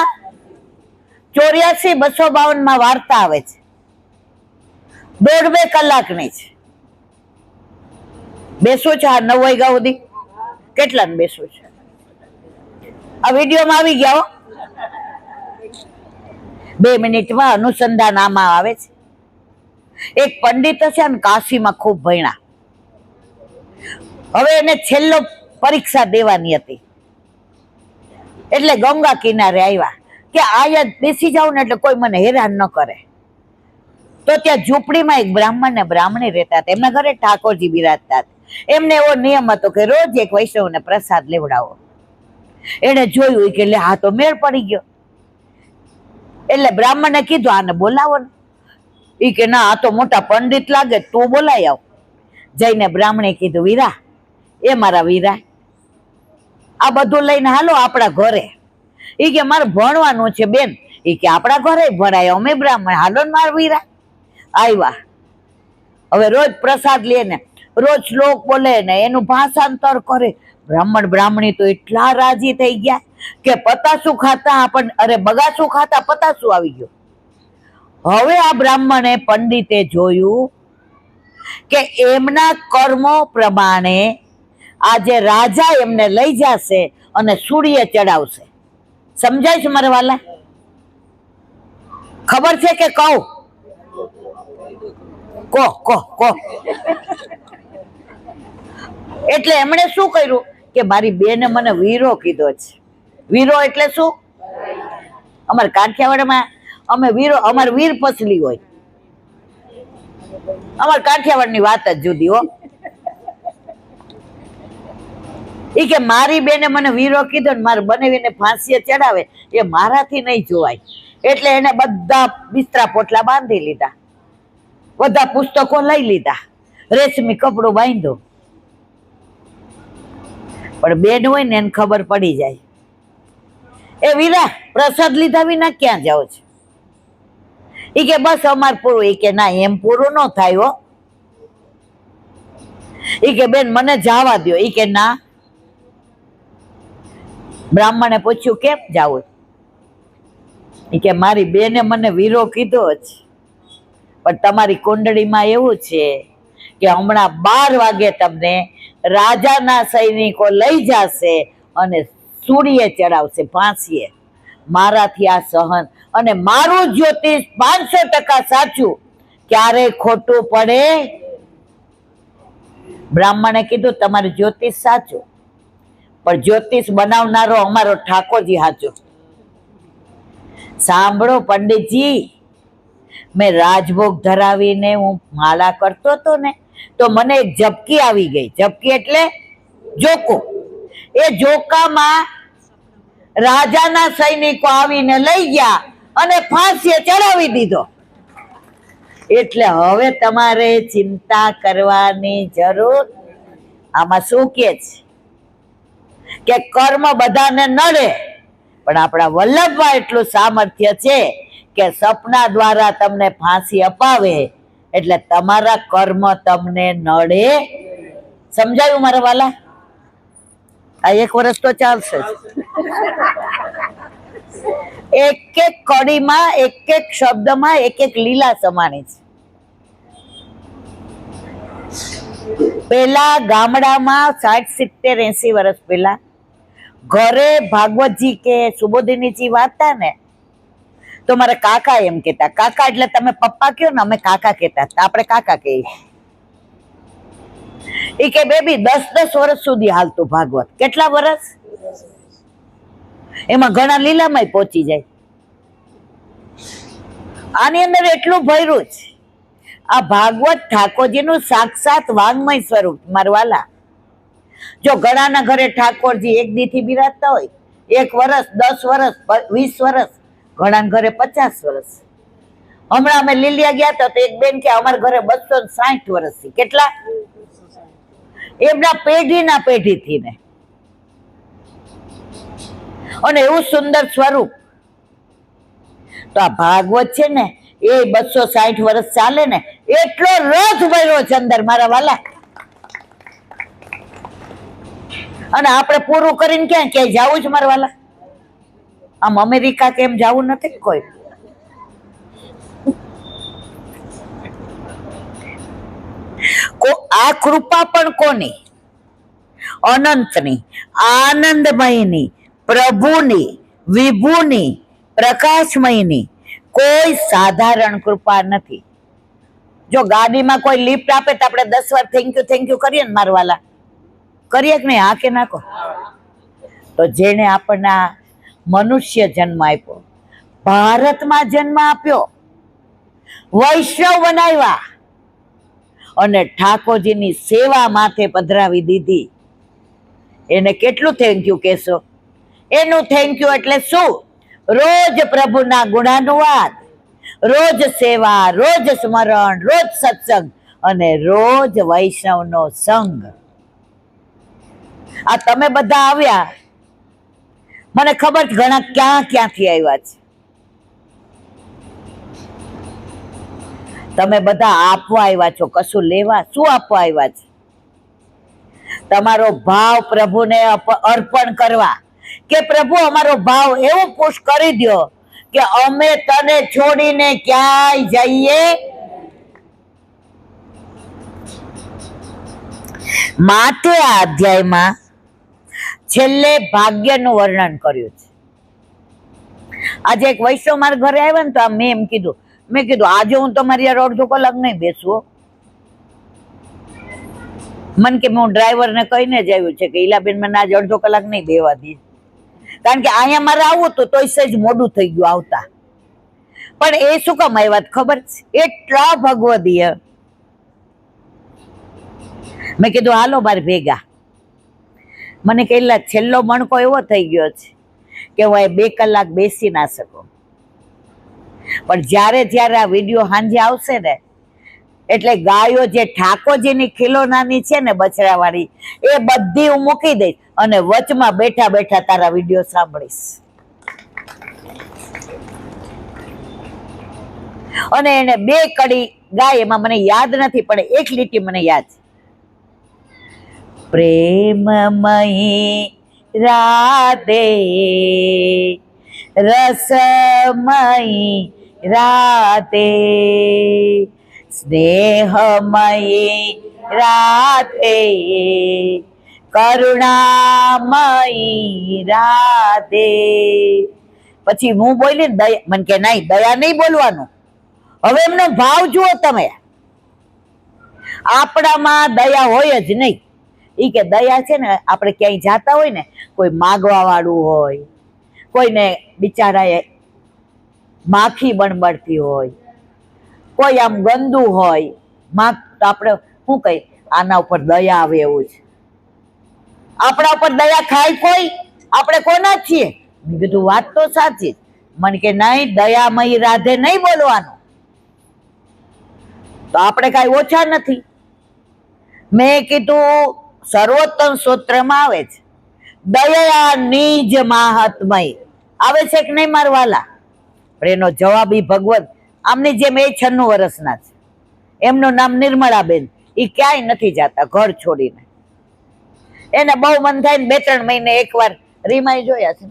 84,252 માં વાર્તા આવે છે. 1.5-2 કલાકની છે. બેસવું છે? 9 વાગ્યા સુધી કેટલા ને બેસવું છે? આ વિડીયોમાં આવી ગયા. 2 મિનિટમાં અનુસંધાન આમાં આવે છે. એક પંડિત છે ને કાશીમાં ખૂબ ભણ્યા. હવે એને છેલ્લો પરીક્ષા દેવાની હતી, એટલે ગંગા કિનારે આવ્યા કે આયા બેસી જાવ ને એટલે કોઈ મને હેરાન ન કરે. તો ત્યાં ઝૂંપડીમાં એક બ્રાહ્મણ ને બ્રાહ્મણી રહેતા હતા. એમના ઘરે ઠાકોરજી બિરાજતા હતા. એમને એવો નિયમ હતો કે રોજ એક વૈષ્ણવને પ્રસાદ લેવડાવો. એને જોયું કે લે આ તો મેળ પડી ગયો. એટલે બ્રાહ્મણે કીધું આને બોલાવો ને. ઈ કે ના આ તો મોટા પંડિત લાગે, તું બોલાય આવ. જઈને બ્રાહ્મણે કીધું વીરા, એ મારા વીરા, આ બધું લઈને હાલો આપણા ઘરે. ઈ કે મારે ભણવાનું છે બેન. ઈ કે આપણા ઘરે ભણાય, અમે બ્રાહ્મણ, હાલો ને મારા વીરા. આવ્યા. હવે રોજ પ્રસાદ લે ને રોજ શ્લોક બોલે ને એનું ભાષાંતર કરે. બ્રાહ્મણ બ્રાહ્મણી તો એટલા રાજી થઈ ગયા કે પતાસું ખાતા આપણને, અરે બગાસું ખાતા પતાસું આવી ગયું. હવે આ બ્રાહ્મણે પંડિતે જોયું કે એમના કર્મો પ્રમાણે આજે રાજા એમને લઈ જશે અને સૂર્ય ચડાવશે. સમજાય છે મારા વાલા? ખબર છે કે કહું? કહો. એટલે એમણે શું કર્યું કે મારી બેને મને વીરો કીધો છે. વીરો એટલે શું? અમારે કાઠિયાવાડમાં અમે વીરો, અમારે વીર પસલી હોય. અમારે કાઠિયાવાડની વાત જ જુદી હો. ઈ કે મારી બેને મને વીરો કીધો ને મારે બનાવીને ફાંસીએ ચડાવે એ મારાથી નહીં જોવાય. એટલે એને બધા બિસ્તરા પોટલા બાંધી લીધા, બધા પુસ્તકો લઈ લીધા, રેશમી કપડું બાંધ્યું. પણ બેન હોય ને એને ખબર પડી જાય, એ વીરા પ્રસાદ લીધા વિના ક્યાં જાઓ છો? ઈ કે બસ અમાર પૂરું. ઈ કે ના એમ પૂરું ન થાય હો. ઈ કે બેન મને જવા દો. ઈ કે ના. બ્રાહ્મણે પૂછ્યું કેમ જાવું? ઈ કે મારી બેને મને વીરો કીધો છે, પણ તમારી કુંડળીમાં એવું છે કે હમણાં 12 વાગે તમને રાજાના સૈનિકો લઈ જશે અને સૂર્ય ચડાવશે ફાંસીએ. મારાથી આ સહન, અને મારું જ્યોતિષ 500% સાચું, ક્યારેય ખોટું પડે. બ્રાહ્મણે કીધું તમારું જ્યોતિષ સાચું, પણ જ્યોતિષ બનાવનારો અમારો ઠાકોરજી સાચો. સાંભળો પંડિતજી, મેં રાજભોગ ધરાવીને હું માળા કરતો હતો ને તો મને એક ઝબકી આવી ગઈ. ઝબકી એટલે જોકો. એ જોકામાં રાજાના સૈનિકો આવીને લઈ ગયા અને ફાંસીએ ચડાવી દીધો. એટલે હવે તમારે ચિંતા કરવાની જરૂર. આમાં શું કે છે? કે કર્મ બધાને નડે, પણ આપણા વલ્લભમાં એટલું સામર્થ્ય છે કે સપના દ્વારા તમને ફાંસી અપાવે એટલે તમારા કર્મ તમને નડે. સમજાયું મારા વાલા? આ 1 વર્ષ તો ચાલશે જ. એક એક કડીમાં, એક એક શબ્દમાં એક એક લીલા સમાણી છે. પેલા ગામડામાં 60, 70, 80 વર્ષ પહેલા ઘરે ભાગવતજી કે સુબોધિનીજી વાંચતા ને તો મારા કાકા એમ કેતા, કાકા એટલે તમે પપ્પા કયો ને, અમે કાકા કેતા, આપણે કાકા કહીએ. એ કે બેબી 10-10 વર્ષ સુધી હાલતું ભાગવત. કેટલા વર્ષ? એમાં ઘણા લીલામાં પહોંચી જાય. આની અંદર એટલું ભર્યું છે. આ ભાગવત ઠાકોરજીનું સાક્ષાત વાંગમય સ્વરૂપ. મારવાલા, જો ઘણાના ઘરે ઠાકોરજી એક દીથી બિરાજતા હોય, 1 વર્ષ, 10 વર્ષ, 20 વર્ષ, ઘણા ઘરે 50 વર્ષ. હમણાં અમે લીલિયા ગયા હતા તો એક બેન કે અમારા ઘરે 260 વર્ષથી. કેટલા? એમના પેઢીના પેઢીથી ને. અને એવું સુંદર સ્વરૂપ. તો આ ભાગવત છે ને એ 260 વર્ષ ચાલે ને એટલો રથ ભર્યો છે અંદર મારા વાલા. અને આપણે પૂરું કરીને ક્યાંય જવું છે મારા વાલા? આમ અમેરિકા કેમ જવું નથી કોઈ. આ કૃપા પણ કોની? અનંતની, આનંદમયની, પ્રભુની, વિભુની, પ્રકાશમયની. કોઈ સાધારણ કૃપા નથી. જો ગાડીમાં કોઈ લિફ્ટ આપે તો આપણે 10 વાર થેન્ક યુ કરીએ ને મારવાલા? કરીએ કે નહીં? હા કે નાખો? તો જેને આપણને મનુષ્ય જન્મ આપ્યો, ભારતમાં જન્મ આપ્યો, વૈષ્ણવ બનાવ્યા અને ઠાકોરજીની સેવા માથે પધરાવી દીધી, એને કેટલું થેન્ક યુ કહેશો? એનું થેન્ક યુ એટલે શું? રોજ પ્રભુના ગુણાનુવાદ, રોજ સેવા, રોજ સ્મરણ, રોજ સત્સંગ અને રોજ વૈષ્ણવનો સંગ. આ તમે બધા આવ્યા, મને ખબર છે ઘણા ક્યાંથી આવ્યા છે. તમે બધા આપવા આવ્યા છો, કશું લેવા? શું આપવા આવ્યા છે? તમારો ભાવ પ્રભુને અર્પણ કરવા કે પ્રભુ અમારો ભાવ એવો પુશ કરી દો કે અમે તને છોડીને ક્યાંય જઈએ. માટે આ અધ્યાયમાં છેલ્લે ભાગ્યનું વર્ણન કર્યું છે. આજે એક વૈષ્ણવ મારા ઘરે આવ્યા ને તો મેં એમ કીધું, આજે હું તમારી યાર અડધો કલાક નહીં બેસું. મને કે હું ડ્રાઈવરને કહીને જ આવ્યું છે કે ઈલાબેન મને આજે અડધો કલાક નહીં બેવા દે, કારણ કે અહીંયા મારે આવું હતું તોય સહેજ મોડું થઈ ગયું આવતા. પણ એ શું કામ આવ્યા ખબર છે? એટલા ભગવદીય. મેં કીધું હાલો બાર ભેગા. મને કેટલા છેલ્લો મણકો એવો થઈ ગયો છે કે હું 2 કલાક બેસી ના શકું. પણ જ્યારે આ વિડીયો સાંજે આવશે ને એટલે ગાયો જે ઠાકોરજીની ખીલોનાની છે ને બછડાવાળી, એ બધી હું મૂકી દઈશ અને વચમાં બેઠા બેઠા તારા વિડીયો સાંભળીશ. અને એને 2 કડી ગાય, એમાં મને યાદ નથી પણ એક લીટી મને યાદ છે. પ્રેમમયી રાધે, રસમયી રાધે, સ્નેહમયી રાધે, કરુણામયી રાધે. પછી હું બોલી ને દયા, મને કે નહીં દયા નહીં બોલવાનું. હવે એમનો ભાવ જુઓ તમે. આપણામાં દયા હોય જ નહીં. ઈ કે દયા છે ને આપણે ક્યાંય જાતા હોય ને, કોઈ માગવા વાળું હોય, કોઈને બિચારાએ માખી બણબડતી હોય, કોઈ આમ ગંદુ હોય, તો આપણે શું કહીએ આના ઉપર દયા આવે એવું છે. આપણા ઉપર દયા ખાય કોઈ? આપણે કોના છીએ? મેં કીધું વાત તો સાચી. મને કે નહીં દયામયી રાધે નહીં બોલવાનું. તો આપણે કાંઈ ઓછા નથી. મેં કીધું સર્વોત્તમ સ્તોત્રમાં આવે છે, દયાની જ મહાત્મય આવે છે કે નહીં મારવાલા? પણ એનો જવાબ ઈ ભગવત આમની જેમ 96 વર્ષના છે. એમનું નામ નિર્મળાબેન. ઈ ક્યાંય નથી જાતા ઘર છોડીને. એને બહુ મન થાય ને 2-3 મહિને એકવાર રીમાઈ જોયા છે.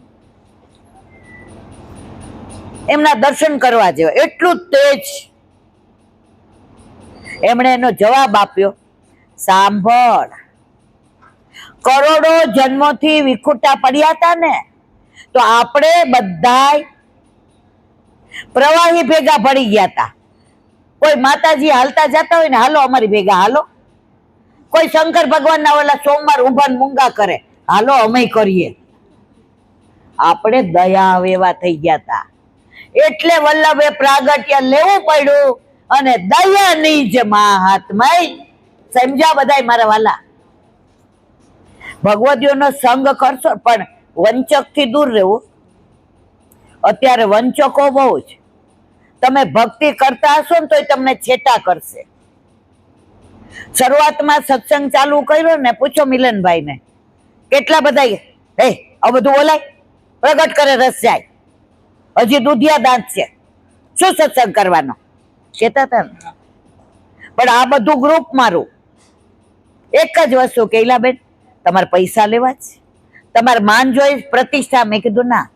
એમના દર્શન કરવા જેવા, એટલું તેજ. એમણે એનો જવાબ આપ્યો, સાંભળ, કરોડો જન્મોથી વિખુટા પડ્યા હતા ને, તો આપણે બધાય પ્રવાહી ભેગા પડી ગયા હતા. કોઈ માતાજી હાલતા જતા હોય ને, હાલો અમારી ભેગા હાલો. કોઈ શંકર ભગવાનના ઓલા સોમવાર ઊભા ને મૂંગા કરે, હાલો અમે કરીએ. આપણે દયા વેવા થઈ ગયા હતા. એટલે વલ્લભે પ્રાગટ્ય લેવું પડ્યું અને દયાની જ મહાત્મય. સમજ્યા બધાય મારા વાલા? ભગવતીઓનો સંગ કરશો પણ વંચક થી દૂર રહેવું. અત્યારે વંચકો બહુ જ. તમે ભક્તિ કરતા હશો ને તોય તમને છેટા કરશે. શરૂઆતમાં સત્સંગ ચાલુ કર્યો ને, પૂછો મિલનભાઈ ને, કેટલા બધા હે આ બધું બોલાય, પ્રગટ કરે રસ જાય, હજી દૂધિયા દાંત છે, શું સત્સંગ કરવાનો કહેતા હતા ને. પણ આ બધું ગ્રુપ મારું. એક જ વસ્તુ કે બેન, તમારે પૈસા લેવા છે, તમારે માન જોઈ, પ્રતિષ્ઠા. મેં કીધું ના,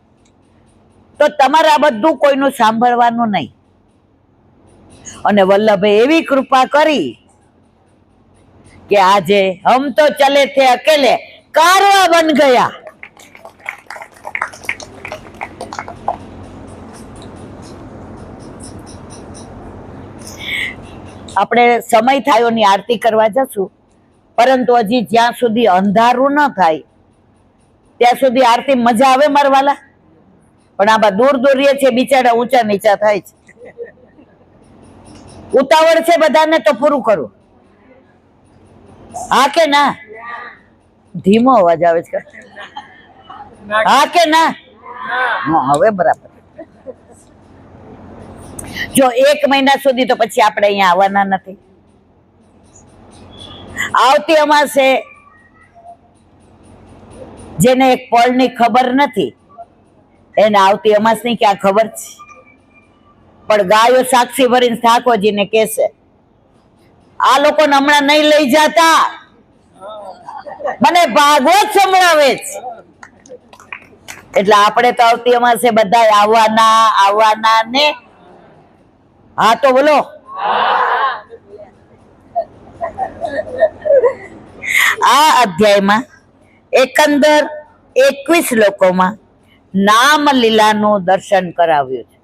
તો તમારે આ બધું કોઈનું સાંભળવાનું નહીં. અને વલ્લભે એવી કૃપા કરી કે આજે હમ તો ચલે થે અકેલે, કારવા બન ગયા. આપણે સમય થયો ની આરતી કરવા જશું, પરંતુ હજી જ્યાં સુધી અંધારું ન થાય ત્યાં સુધી આરતી મજા આવે મારવાલા. પણ આમાં દૂર દૂર રહે છે બિચારા, ઊંચા નીચા થાય છે. ઉતાવળ છે બધાને, તો પૂરું કરું. હા કે ના? ધીમો અવાજ આવે છે. હા કે ના? હવે બરાબર. જો 1 મહિના સુધી તો પછી આપણે અહીંયા આવવાના નથી. આવતી અમાસે જેને એક પળની ખબર નથી, એને આવતી અમાસ ની ક્યાં ખબર છે. પણ ગાયો સાક્ષી ભરીને ઠાકોરજીને કહેશે, આ લોકોને હમણાં નહીં લઈ જતા, મને ભાગવત સંભળાવે છે. એટલે આપણે તો આવતી અમાસે બધા આવવાના ને. હા તો બોલો. આ અધ્યાયમાં એકંદર 21 શ્લોકોમાં નામ લીલાનું દર્શન કરાવ્યું છે.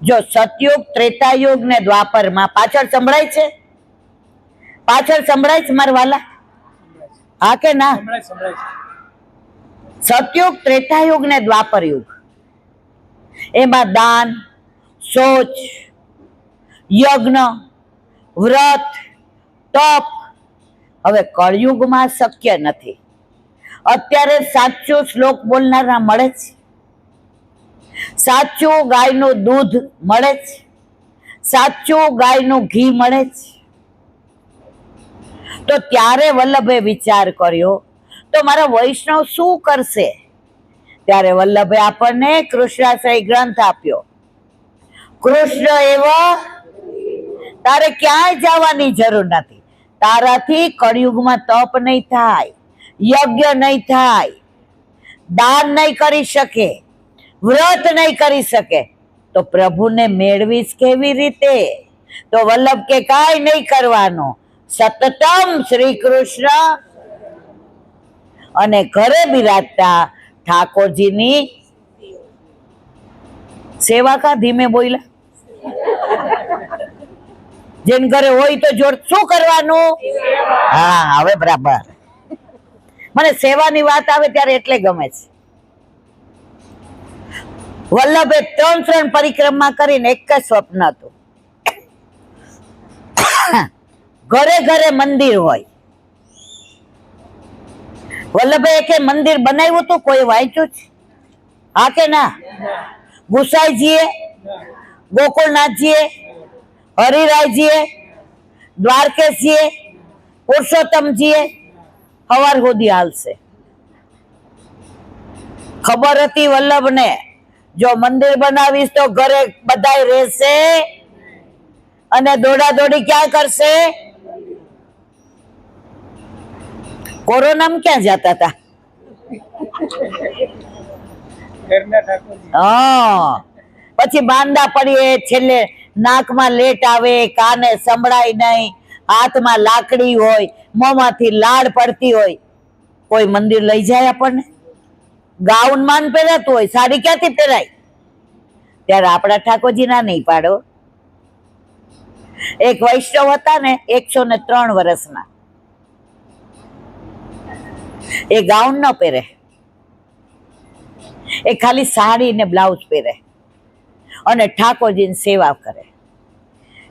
જો સતયુગ, ત્રેતાયુગ ને દ્વાપરમાં પાછળ સંભળાય છે? પાછળ સંભળાય છે મારા વાલા? હા કે ના? સતયુગ, ત્રેતાયુગ ને દ્વાપર યુગ, એમાં દાન, શૌચ, યજ્ઞ, વ્રત, તપ. હવે કળયુગમાં શક્ય નથી. અત્યારે સાચું શ્લોક બોલનારા મળે છે, સાચું ગાયનું દૂધ મળે છે, સાચું ગાયનું ઘી મળે છે. તો ત્યારે વલ્લભે વિચાર કર્યો, તો મારા વૈષ્ણવ શું કરશે? ત્યારે વલ્લભે આપણને કૃષ્ણાશ્રય ગ્રંથ આપ્યો. કૃષ્ણ એવા, તારે ક્યાંય જવાની જરૂર નથી. તારાથી કળયુગમાં તપ નહીં થાય, યજ્ઞ નહીં થાય, દાન નહીં કરી શકે, વ્રત નહીં કરી શકે, તો પ્રભુને મેળવીશ કેવી રીતે? તો વલ્લભ કે કાંઈ નહીં કરવાનું, સતતમ શ્રી કૃષ્ણ. અને ઘરે બિરાજતા ઠાકોરજીની સેવા. કા ધીમે બોલ્યા? જેન ઘરે હોય તો જોર શું કરવાનું? હા, હવે બરાબર. મને સેવાની વાત આવે ત્યારે એટલે ગમે છે. વલ્લભે 3 પરિક્રમા કરીને એક જ સ્વપ્ન હતું, ઘરે ઘરે મંદિર હોય. વલ્લભે એક મંદિર બનાવ્યું હતું, કોઈ વાંચ્યું છે? હા કે ના? ગુસાઈજીએ, ગોકુળનાથજીએ, હરિરાયજીએ, દ્વારકેશજીએ, પુરુષોત્તમજીએ. હવાર સુધી હાલશે. ખબર હતી વલ્લભને જો મંદિર બનાવીશ તો ઘરે બધાય રહેશે અને દોડા દોડી ક્યાં કરશે? કોરોનામાં ક્યાં જતા હતા? હા, પછી માંદા પડીએ, છેલ્લે નાકમાં લેટ આવે, કાને સંભળાય નહીં, હાથમાં લાકડી હોય, મોંમાંથી લાળ પડતી હોય, કોઈ મંદિર લઈ જાય આપણને? ગાઉન માન પહેરાતું હોય, સાડી ક્યાંથી પહેરાય? ત્યારે આપણા ઠાકોરજી ના નહીં પાડો. એક વૈષ્ણવ હતા ને 103 વર્ષના, એ ગાઉન ન પહેરે, એ ખાલી સાડી ને બ્લાઉઝ પહેરે અને ઠાકોરજીની સેવા કરે.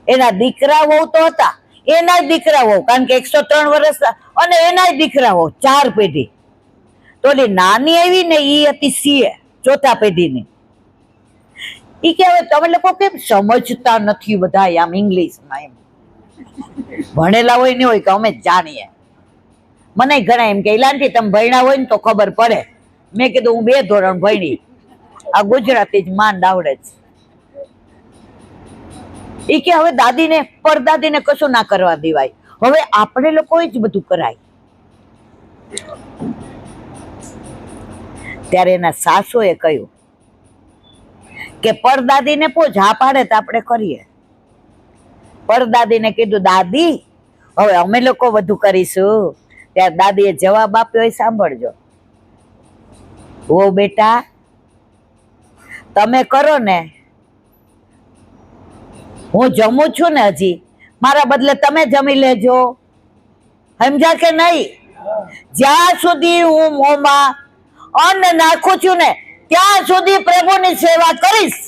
એના દીકરા વહુ તો હતા, એના દીકરા વહુ, કારણ કે 103 વર્ષના, અને એના દીકરા વહુ 4 પેઢી. તો ઓલી નાની આવી ને ઈ હતી સીએ, 4થા પેઢીની. ઈ કે હવે તમે લોકો કેમ સમજતા નથી બધા આમ ઇંગ્લિશમાં? એમ ભણેલા હોય ને હોય કે અમે જ જાણીએ. મને ઘણા એમ કે ઇલાનથી તમે ભણ્યા હોય ને તો ખબર પડે. મેં કીધું હું 2 ધોરણ ભણી, આ ગુજરાતી જ માંડ આવડે છે. ઈ કે હવે દાદીને પરદાદીને કશું ના કરવા દેવાય, હવે આપણે લોકો જ બધું કરાય. ત્યારે એના સાસુએ કહ્યું કે પરદાદીને પૂછ, હા પાડે તો આપણે કરીએ. પરદાદીને કીધું દાદી હવે અમે લોકો બધું કરીશું. ત્યારે દાદીએ જવાબ આપ્યો, એ સાંભળજો. ઓ બેટા, તમે કરો ને, હું જમું છું ને હજી, મારા બદલે તમે જમી લેજો. સમજ્યા કે નહીં? જ્યાં સુધી હું મોંમાં અન્ન નાખું છું ને ત્યાં સુધી પ્રભુની સેવા કરીશ.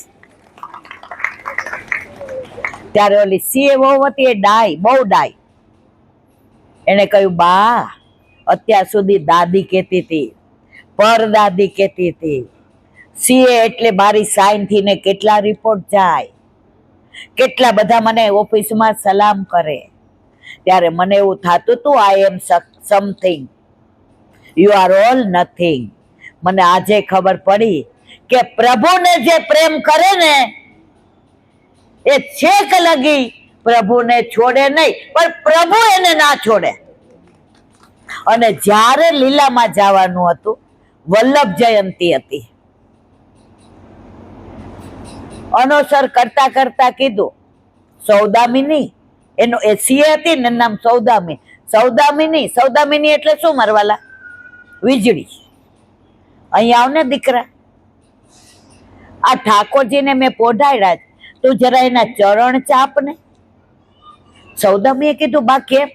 ત્યારે ઓલી સીએ વહુ હતી, એ ડાય, બહુ ડાય. એને કહ્યું બા, અત્યાર સુધી દાદી કહેતી હતી, પરદાદી કહેતી હતી, સીએ એટલે મારી સાઈન થી ને કેટલા રિપોર્ટ જાય, કેટલા બધા મને ઓફિસમાં સલામ કરે. ત્યારે મને એવું થતું હતું I am something, you are all nothing. મને આજે ખબર પડી કે પ્રભુને જે પ્રેમ કરે ને એ છેક લગી પ્રભુને છોડે નહીં, પણ પ્રભુ એને ના છોડે. અને જ્યારે લીલામાં જવાનું હતું, વલ્લભ જયંતી હતી, અનુસર કરતા કરતા કીધું સૌદામિની, એનો એ સીએ હતી ને નામ સૌદામી. સૌદામિની, સૌદામિની એટલે શું મારવાલા? વીજળી. અહીંયા આવ ને દીકરા, આ ઠાકોરજીને મેં પોઢાડ્યા, તું જરા એના ચરણ ચાપ ને. સૌદામીએ કીધું બા કેમ?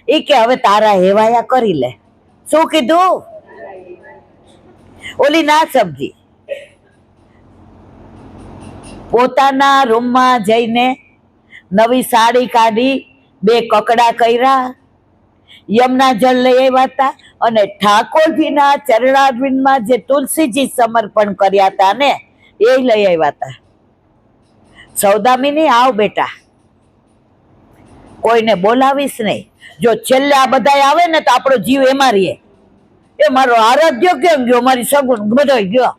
એ કે હવે તારા હેવાયા કરી લે. શું કીધું? ઓલી ના સમજી. પોતાના રૂમમાં જઈને નવી સાડી કાઢી, 2 કકડા કર્યા, યમુના જળ લઈ આવ્યા હતા અને ઠાકોરજીના ચરણારવિંદમાં જે તુલસીજી સમર્પણ કર્યા હતા ને એ લઈ આવ્યા હતા. સૌદામિની આવ બેટા, કોઈને બોલાવીશ નહીં. જો છેલ્લે આ બધા આવે ને તો આપણો જીવ એમાં રહીએ. એ મારો આરાધ્ય કેમ ગયો, મારી સગુન બધો ગયો.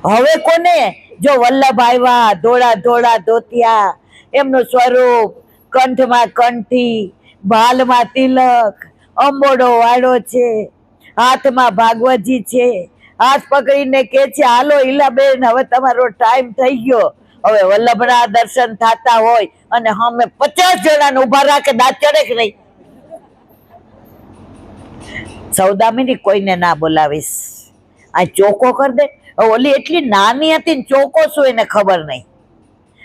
હવે કોને? જો વલ્લભ આવ્યા, ધોળા ધોળા ધોતિયા, એમનું સ્વરૂપ, કંઠમાં કંઠી, ભાલમાં તિલક, અંબોડો વાળો છે, હાથમાં ભાગવતજી છે, હાથ પકડીને કે છે હાલો ઈલાબેન હવે તમારો ટાઈમ થઈ ગયો. હવે વલ્લભના દર્શન થતા હોય અને અમે 50 જણાને ઉભા રાખે, દાંત ચડે કે નહીં? સૌદામિની કોઈને ના બોલાવીશ, આ ચોખ્ખો કરી દે. ઓલી એટલી નાની હતી ને ચોખ્ખો શું એને ખબર નહીં.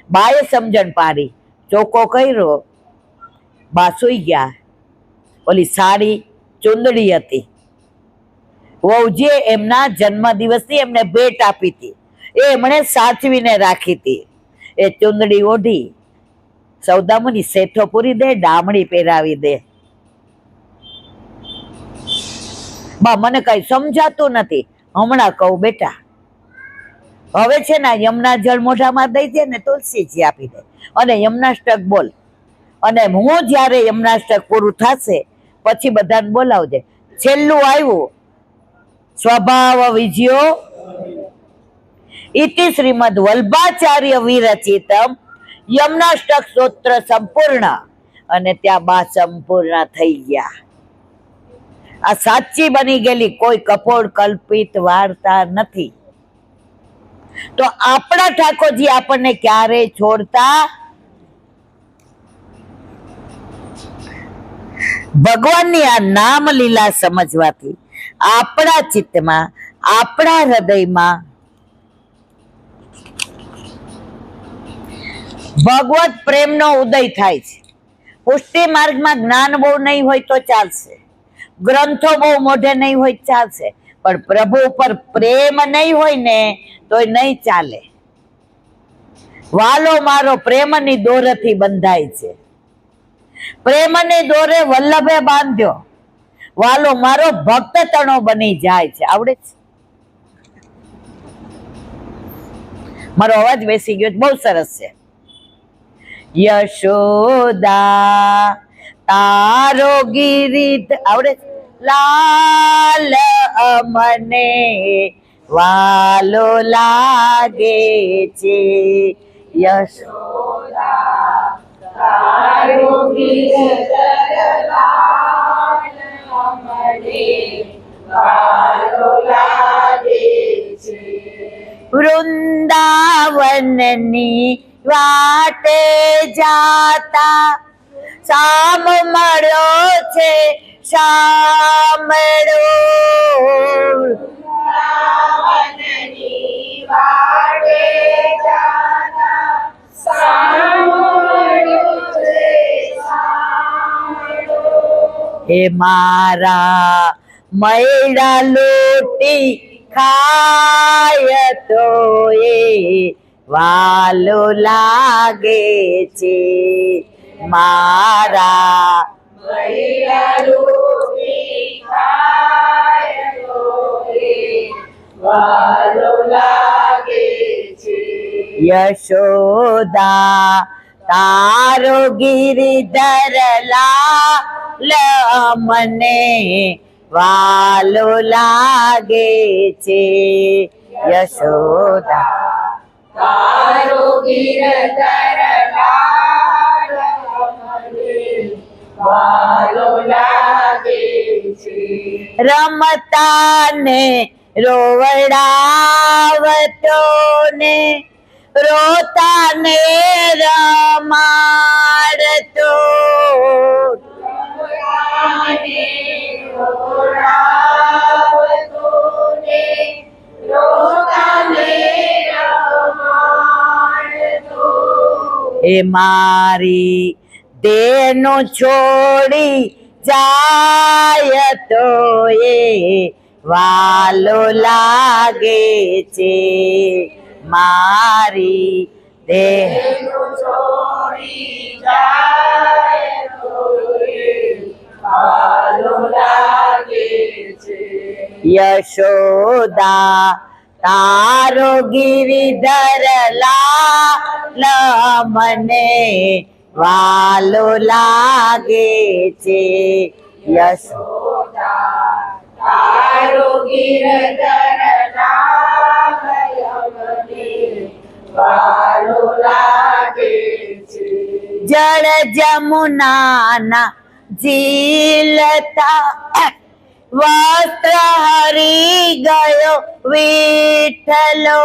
બાએ સમજણ પાડી, ચોખ્ખો કર્યો, બા સુઈ ગયા. ઓલી સાડી ચુંદડી હતી, વહુજીએ એમના જન્મ દિવસની એમને ભેટ આપી હતી, એ એમણે સાચવીને રાખી હતી. એ ચુંદડી ઓઢી સૌદામિની શેઠો પૂરી દે, ડામડી પહેરાવી દે. બા મને કઈ સમજાતું નથી, હમણાં કહું બેટા. હવે છે ને યમુના જળ મોઢામાં દઈ દે ને તુલસીજી આપી દે અને યમુનાષ્ટક બોલ. અને હું જ્યારે યમુનાષ્ટક પૂરું થશે પછી બધાને બોલાવજે. છેલ્લું આવ્યું સ્વભાવ વિજયો ઇતિ શ્રીમદ વલ્ભાચાર્ય વિરચિતમ યમનાષ્ટક સ્તોત્ર સંપૂર્ણ. અને ત્યાં બા સંપૂર્ણ થઈ ગયા. આ સાચી બની ગયેલી, કોઈ કપોળ કલ્પિત વાર્તા નથી. તો આપણા ઠાકોરજી આપણને ક્યારે છોડતા? ભગવાનની આ નામ લીલા સમજવાથી આપણા ચિત્તમાં, આપણા હૃદયમાં ભગવત પ્રેમનો ઉદય થાય છે. પુષ્ટિ માર્ગમાં જ્ઞાન બહુ નહીં હોય તો ચાલશે, ગ્રંથો બહુ મોઢે નહીં હોય ચાલશે, પણ પ્રભુ ઉપર પ્રેમ નહીં હોય ને તો નહીં ચાલે. વાલો મારો પ્રેમની દોરથી બંધાય છે. પ્રેમની દોરે વલ્લભે બાંધ્યો, વાલો મારો ભક્ત તણો બની જાય છે. આવડે છે? મારો અવાજ બેસી ગયો, બહુ સરસ છે. યશોદા તારો ગિરિધ, આવડે છે? લાલ અમને વાલો લાગે છે. યશોદા તારો ગિરિધ લાલ અમને વાલો લાગે છે. વૃંદાવનની વાટે જાતા શામ મળ્યો છે, શામળો. વૃંદાવનની વાટે જાતા શામ મળ્યો છે, શામળો. હે મારા મૈડા લોટી ખાય તો એ વાલો લાગે છે. મારા મૈડા લોટી ખાય તો એ વાલો લાગે છે. યશોદા તારો ગિરિધર લાલ મને વાલો લાગે છે. યશોદા તારો ગિરધર લાલ મને વાલો લાગે છે. રમતા ને રોવડાવતો ને રોતા ને રમાડતો. એ મારી દેહનો છોડી જાય તો એ વાલો લાગે છે. મારી દેહનો છોડી જાય તો એ વાલો લાગે છે. યશોદા તારો ગિરિધર લાલ મને વાલો લાગે છે. યશોદા તારો ગિરિધર લાલ મને વાલો લાગે છે. જળ જમુનાના ઝીલતા વસ્ત્ર હરી ગયો વિઠ્ઠલો.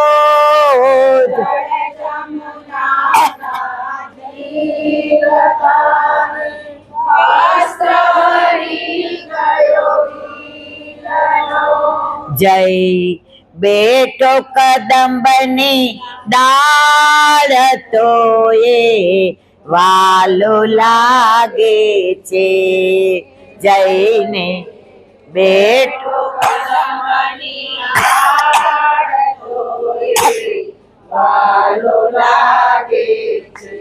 જય બેઠો કદંબની ડાળ તો એ વાલો લાગે છે. જઈને બેઠો વાલો લાગે છે.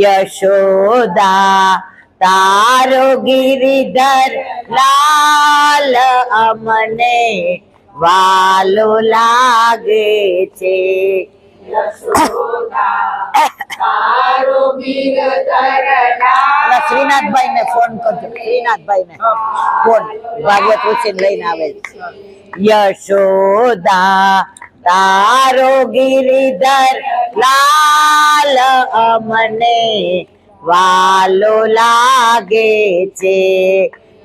યશોદા તારો ગિરિધર લાલ અમને વાલો લાગે છે. શ્રીનાથભાઈ ને ફોન કરજો. શ્રીનાથભાઈ ને ફોન ભાગવત ઉછીને લઈને આવે છે. યશોદા તારો ગિરિધર લાલ અમને વાલો લાગે છે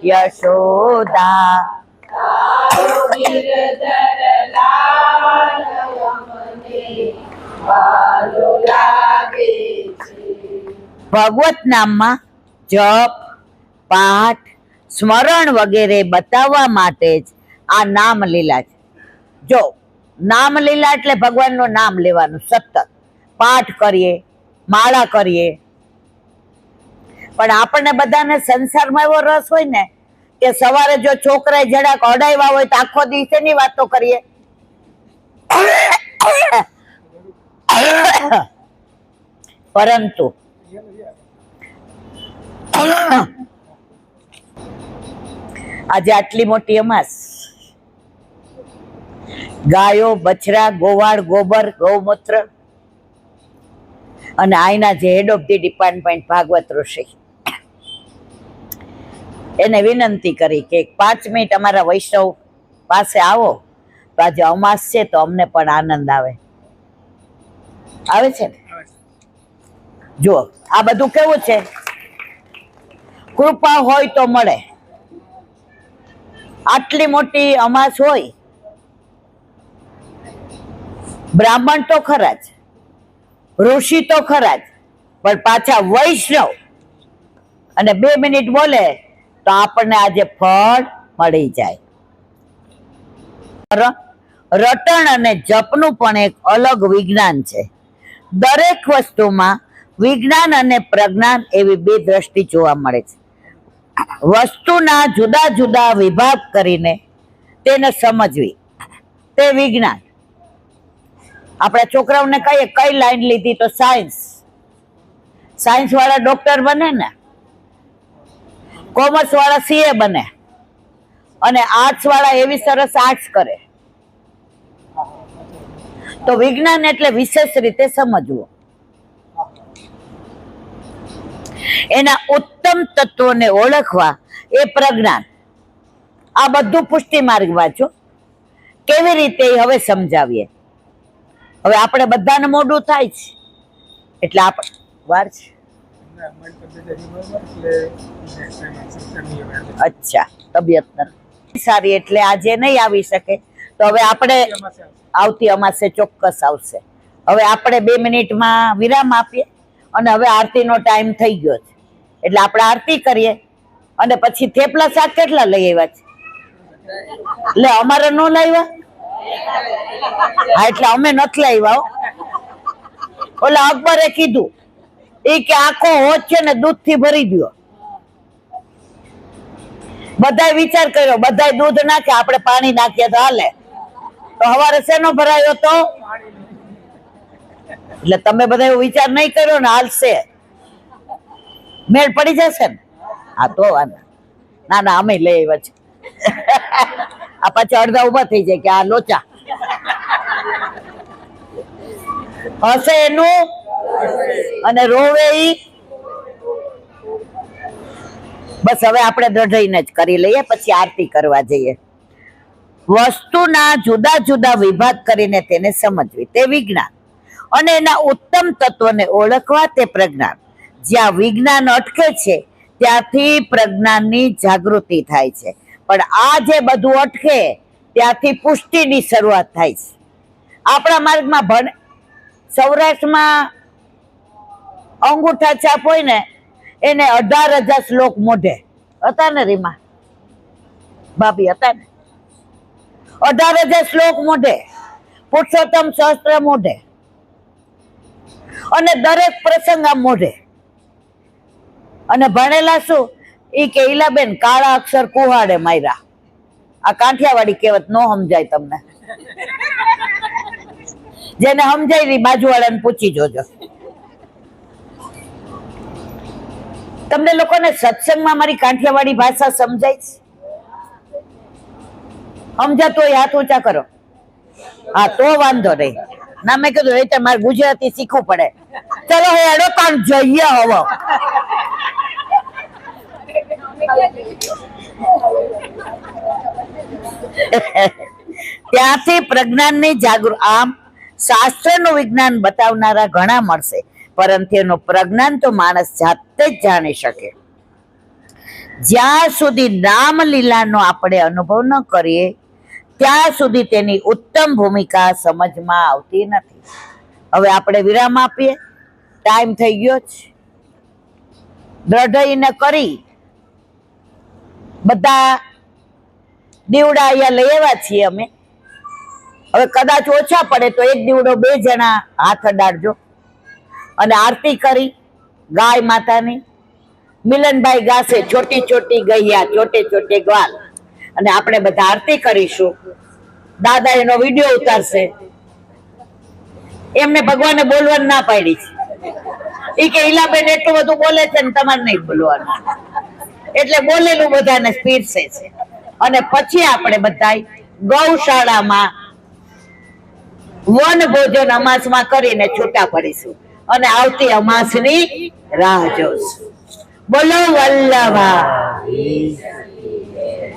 યશોદા ભગવત નામમાં જપ પાઠ સ્મરણ વગેરે બતાવવા માટે જ આ નામ લીલા છે. જો નામ લીલા એટલે ભગવાનનું નામ લેવાનું સતત પાઠ કરીએ માળા કરીએ. પણ આપણને બધાને સંસારમાં એવો રસ હોય ને કે સવારે જો છોકરાએ જરાક અડાવ્યા હોય તો આખો દિવસેની વાતો કરીએ. પરંતુ આજે આટલી મોટી અમાસ, ગાયો બછરા ગોવાળ ગોબર ગૌમૂત્ર અને આઈના જે હેડ ઓફ ધી ડિપાર્ટમેન્ટ ભાગવત ઋષિ એને વિનંતી કરી કે 5 મિનિટ અમારા વૈષ્ણવ પાસે આવો તો આજે અમાસ છે તો અમને પણ આનંદ આવે. આવે છે ને? જુઓ આ બધું કેવું છે, કૃપા હોય તો મળે. આટલી મોટી અમાસ હોય, બ્રાહ્મણ તો ખરા જ, ઋષિ તો ખરા જ, પણ પાછા વૈષ્ણવ અને 2 મિનિટ બોલે તો આપણને આજે ફળ મળી જાય. રટણ અને જપનું પણ એક અલગ વિજ્ઞાન છે. દરેક વસ્તુમાં વિજ્ઞાન અને પ્રજ્ઞાન એવી 2 દ્રષ્ટિ જોવા મળે છે. વસ્તુના જુદા જુદા વિભાગ કરીને તેને સમજવી તે વિજ્ઞાન. આપણા છોકરાઓને કહીએ કઈ લાઈન લીધી તો સાયન્સ વાળા ડોક્ટર બને ને, કોમર્સ વાળા સીએ બને અને આર્ટ્સ વાળા એવી સરસ આર્ટ્સ કરે. તો વિજ્ઞાન એટલે વિશેષ રીતે સમજવું, એના ઉત્તમ તત્વોને ઓળખવા એ પ્રજ્ઞાન. આ બધું પુષ્ટિ માર્ગ વાંચો. કેવી રીતે હવે સમજાવીએ. હવે આપણે બધાને મોઢું થાય છે એટલે આપણે વાર છે. અચ્છા, તબિયત નથી સારી એટલે આજે નહીં આવી શકે. તો હવે આપણે આવતી અમાસે ચોક્કસ આવશે. હવે આપણે 2 મિનિટમાં વિરામ આપીએ અને હવે આરતીનો ટાઈમ થઈ ગયો છે એટલે આપણે આરતી કરીએ અને પછી થેપલા શાક કેટલા લઈ આવ્યા છે? એટલે અમારે ન લાવ્યા? હા, એટલે અમે નથી લાવ્યા. ઓલા અકબરે કીધું એ કે આખો હોજ છે ને દૂધ થી ભરી દો. બધાય વિચાર કર્યો, બધાય દૂધ નાખે, આપણે પાણી નાખીએ તો હાલે. તો હવારે શેનો ભરાયો તો? એટલે તમે બધા એવો વિચાર નહીં કર્યો ને, હાલશે, મેળ પડી જશે ને? હા તો ના ના અમે લઈ આવ્યા છે. આ પાછા અડધા ઉભા થઈ જાય કે આ લોચા હશે એનું અને રોવે ઈ. બસ હવે આપણે દઢઈને જ કરી લઈએ, પછી આરતી કરવા જઈએ. વસ્તુના જુદા જુદા વિભાગ કરીને તેને સમજવી તે વિજ્ઞાન અને એના ઉત્તમ તત્વોને ઓળખવા તે પ્રજ્ઞાન. જ્યાં વિજ્ઞાન અટકે છે ત્યાંથી પ્રજ્ઞાનની જાગૃતિ થાય છે, પણ આ જે બધું અટકે ત્યાંથી પુષ્ટિની શરૂઆત થાય છે. આપણા માર્ગમાં સૌરાષ્ટ્રમાં અંગૂઠા છાપ હોય ને એને 18,000 શ્લોક મોઢે હતા ને, રીમા ભાભી હતા ને, 18,000 શ્લોક મોઢે, પુરુષોત્તમ સહસ્ત્ર મોઢે અને દરેક પ્રસંગ આમ મોઢે. અને ભણેલા શું ઈ કે ઈલાબેન કાળા અક્ષર કુહાડે માર્યા. આ કાઠિયાવાડી કહેવત નો સમજાય તમને, જેને સમજાય ની બાજુવાળાને પૂછી જોજો. તમને લોકોને સત્સંગમાં મારી કાઠિયાવાડી ભાષા સમજાય છે? સમજાતો હોય હાથ ઊંચા કરો. હા તો વાંધો નહીં. ના મેં કીધું એ મારે ગુજરાતી શીખવું પડે. ચલો હેડો કાન જઈએ હવે. ત્યાંથી પ્રજ્ઞાનની આમ શાસ્ત્રનું વિજ્ઞાન બતાવનારા ઘણા મળશે, પરંતુ એનું પ્રજ્ઞાન તો માણસ જાતે જ જાણી શકે. જ્યાં સુધી રામલીલાનો આપણે અનુભવ ન કરીએ ત્યાં સુધી તેની ઉત્તમ ભૂમિકા સમજમાં આવતી નથી. હવે આપણે વિરામ આપીએ, ટાઈમ થઈ ગયો છે. દ્રઢઈને કરી બધા દીવડા અહીંયા લઈ આવ્યા છીએ અમે. હવે કદાચ ઓછા પડે તો એક દીવડો 2 જણા હાથ અડાડજો અને આરતી કરી ગાય માતાની. મિલનભાઈ ગાશે છોટી છોટી ગૈયા ચોટે ચોટે ગ્વાલ, અને આપણે બધા આરતી કરીશું. દાદા એનો વિડીયો ઉતારશે. એમને ભગવાને બોલવાનું ના પાડી છે. ઈ કે ઈલાબેન એટલું બધું બોલે છે ને તમારે નહીં બોલવાનું, એટલે બોલેલું બધાને પીરસે છે. અને પછી આપણે બધા ગૌશાળામાં વન ભોજન અમાસમાં કરીને છૂટા પડીશું અને આવતી અમાસની રાહ જોશું. બોલો વલ્લભા.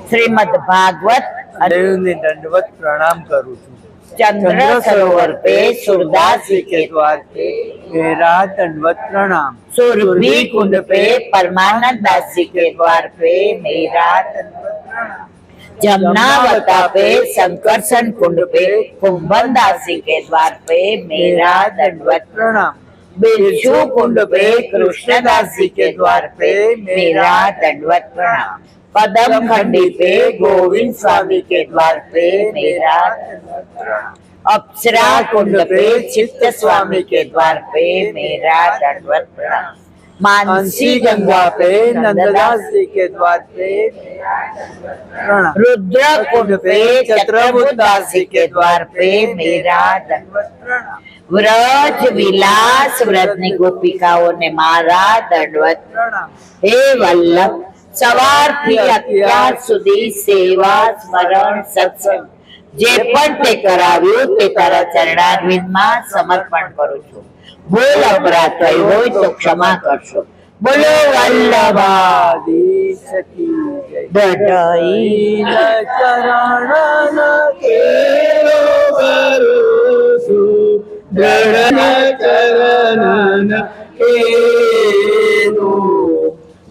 શ્રીમદ ભાગવત. દેવને દંડવત પ્રણામ કરું છું. चंद्र सरोवर पे सूरदासी के द्वार पे मेरा दंडवत प्रणाम. सुरभि कुंड पे परमानंद दास जी के द्वार पे मेरा दंडवत प्रणाम. जमुनावता पे संकर्षण कुंड पे कुंभन दास जी के द्वार पे मेरा दंडवत प्रणाम. बिरजू कुंड पे कृष्णदास जी के द्वार पे मेरा दंडवत प्रणाम. पदम खंडी पे गोविंद स्वामी के द्वार पे मेरा दंडवत प्रणाम. अप्सरा कुंड पे चित्त स्वामी के द्वार पे मेरा दंडवत प्रणाम. मानसी गंगा पे नंददास जी के द्वार पे मेरा दंडवत प्रणाम. रुद्र कुंड पे चत्रभुज दास जी के द्वार पे मेरा दंडवत प्रणाम. व्रज विलास व्रतनी गोपिकाओं ने मारा दंडवत प्रणाम. हे वल्लभ, સવારથી અત્યાર સુધી સેવા સ્મરણ સત્સંગ જે પણ તે કરાવ્યું તે તારા ચરણારવિંદમાં સમર્પણ કરું છું. ભૂલ અપરાધ થઈ હોય તો ક્ષમા કરશો. બોલો વલ્લભાધીશ કી જય. દઢઈના ચરણના કેરો ભરોસો, દઢના ચરણના કેરો.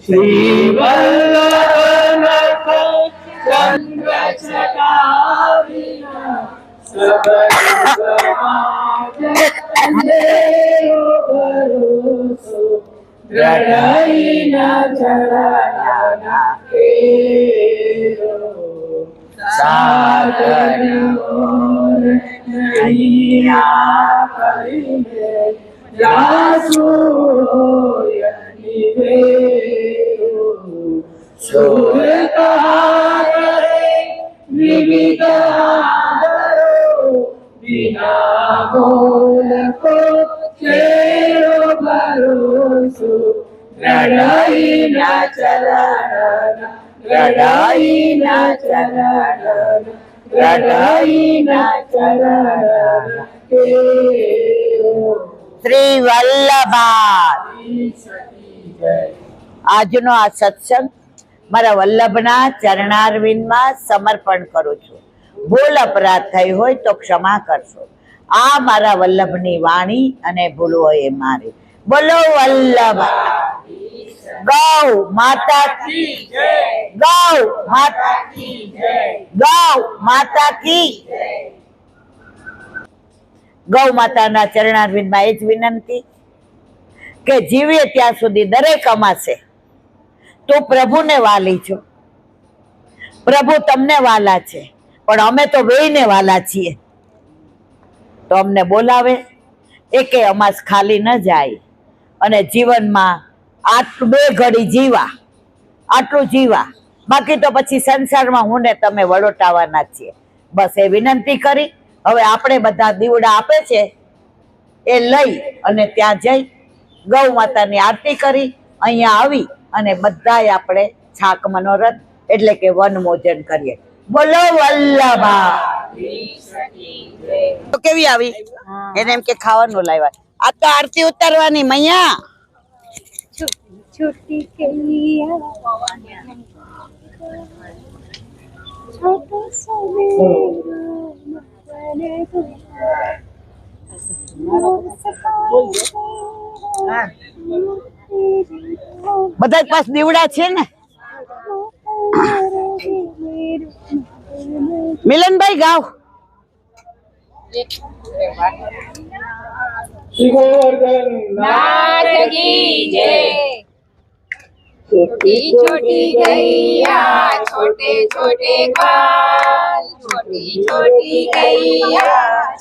શ્રી વલ્લભનાથ ચંદ્ર ચટાવીના સબલ સમાજ અંધેરો ભરોસો, દ્રઢઈના ચરણના કેરો. સાધન ઓર નૈયા કરીને જાસુ હોય નિવેરો. સુર કહા કરે વિવિધ આદરો, વિના બોલ કો ચેરો ભરોસો, દ્રઢઈના ચરણના, દ્રઢઈના ચરણના, દ્રઢઈના ચરણના કેરો. શ્રી વલ્લભા. આજનો આ સત્સંગ મારા વલ્લભના ચરણારવિંદમાં સમર્પણ કરું છું. ભૂલ અપરાધ થઈ હોય તો ક્ષમા કરશો. આ મારા વલ્લભની વાણી અને ભૂલ હોય એ મારી. બોલો વલ્લભ. ગૌ માતા કી જય. ગૌ માતા કી જય. ગૌ માતા કી જય. ગૌ માતાના ચરણારવિંદમાં એ જ વિનંતી કે જીવીએ ત્યાં સુધી દરેક અમાસે તું પ્રભુને વાલી છો, પ્રભુ તમને વાલા છે, પણ અમે તો બેયને વાલા છીએ. તો અમને બોલાવે એકે અમાસ ખાલી ન જાય અને જીવનમાં આટલું 2 ઘડી જીવા, આટલું જીવા, બાકી તો પછી સંસારમાં હું ને તમે વળોટાવાના છીએ. બસ એ વિનંતી કરી હવે આપણે બધા દીવડા આપે છે એ લઈ અને ત્યાં જઈ ગૌ માતાની આરતી કરી અહીંયા આવી અને બધાય આપણે છાક મનોરથ એટલે કે વનભોજન કરીએ. બોલો વલ્લભા. તો કેવી આવી? એને એમ કે ખાવાનું લાવ્યા. આ તો આરતી ઉતારવાની મૈયા. छुट्टी के लिए छोटा सा मेरा બધા પાસ દીવડા છે ને. મિલનભાઈ ગાવ. नाथ की जय। छोटी छोटी गैया छोटे छोटे ग्वाल, छोटी छोटी गैया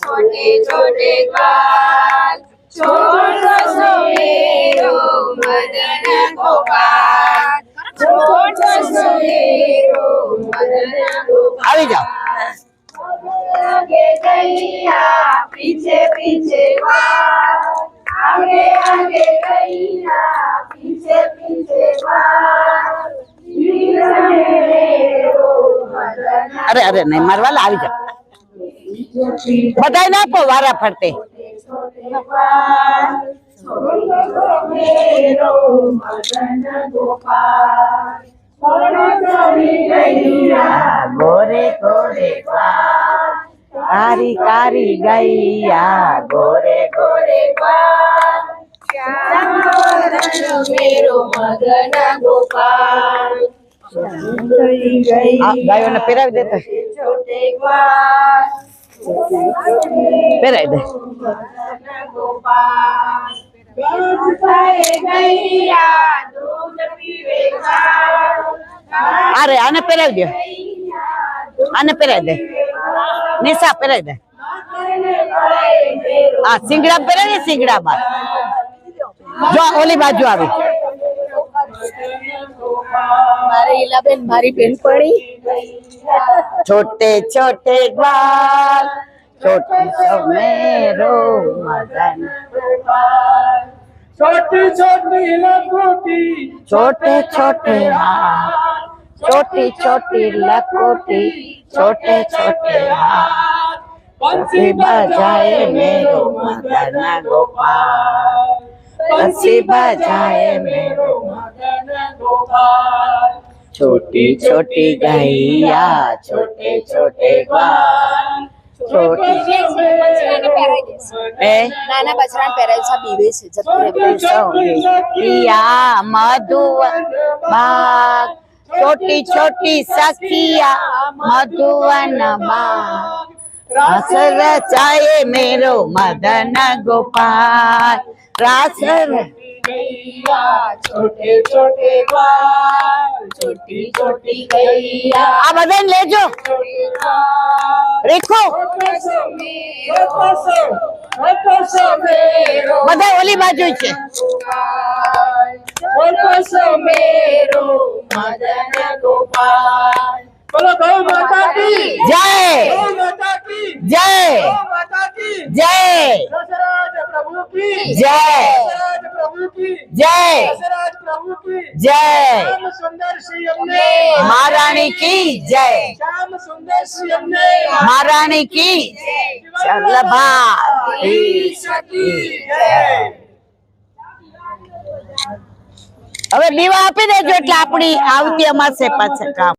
छोटे छोटे ग्वाल, छोटो सो मेरो मदन गोपाल, छोटो सो मेरो मदन गोपाल। આવી જાઓ. आगे गैया पीछे पीछे ग्वाल, आगे आगे गैया पीछे पीछे ग्वाल, અરે અરે નહીં મારવાલા આવી જાઓ. બધાય નાખો વારા ફરતે. ગોરે ગોરે કારી કારી ગૈયા ગોરે ગોરે मेरो मदन गोपाल, ગાયોને પહેરાવી દેતો छोटे ग्वाल, પહેરાવી દે. गोपाल गैया दूध पीवे ग्वाल, અરે આને પહેરાવી દે. આને પહેરાવી દે. નિશા પહેરાવી દે. આ સિંગડા પહેરાવી સિંગડામાં. જો ઓલી બાજુ આવી. मारे इलाबेन मारी बेन पड़ी, छोटे छोटे ग्वाल छोटे सो मेरो मदन छोटी छोटी लखोटी, छोटे छोटे हाथ छोटी छोटी लकोटी छोटे छोटे हाथ बंसी बजाए मेरो मदन गोपाल, बंसी बजाए मेरो मदन गोपाल। छोटी छोटी गैया छोटे छोटे ग्वाल छोटी नाना बछड़ा પહેરાય છે બીવે છે सखिया मधुवन बाग छोटी छोटी सखिया मधुवन बाग रस रचाए मेरो मदन गोपाल रस गैया छोटे छोटे ग्वाल, छोटी छोटी गैया आ बदन ले जो रेखो બધા ઓલી બાજુ છે. मेरो मदन गोपाल। बोलो गौ माता की जय गौ माता की जय गौ माता की जय दशरथ प्रभु की जय दशरथ प्रभु की जय दशरथ प्रभु की जय श्याम सुंदर श्री हमने महारानी की जय श्याम सुंदर श्री हमने महारानी की चल भाई सती जय। હવે દીવા આપી દેજો એટલે આપણી આવતી અમાસે પાછા કામ.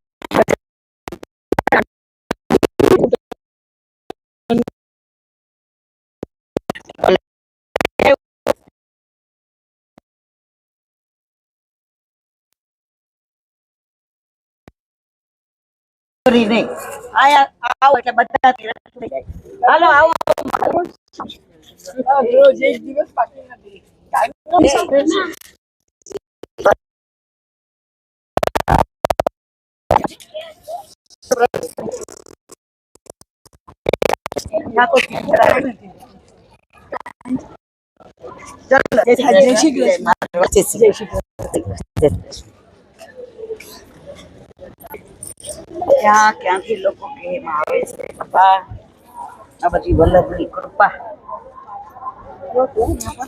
નહીં આયા આવો એટલે બધા થઈ જાય. હાલો આવો. રોજ એક દિવસ બાકી નથી. ચલો જય શ્રી કૃષ્ણ. જય શ્રી કૃષ્ણ. ક્યાં ક્યાંથી લોકો કેમ આવે છે બાપા. આ બધી વલ્લભની કૃપા.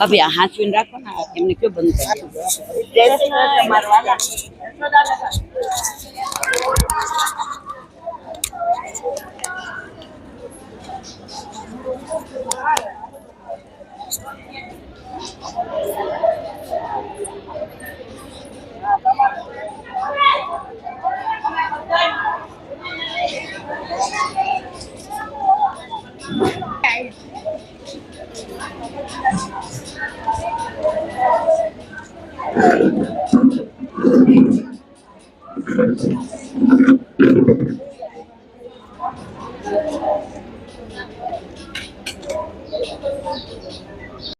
હવે આ હાચવીને રાખો ને એમને કયો બંધ કરી. જય શ્રી કૃષ્ણ મારા વાલા. જય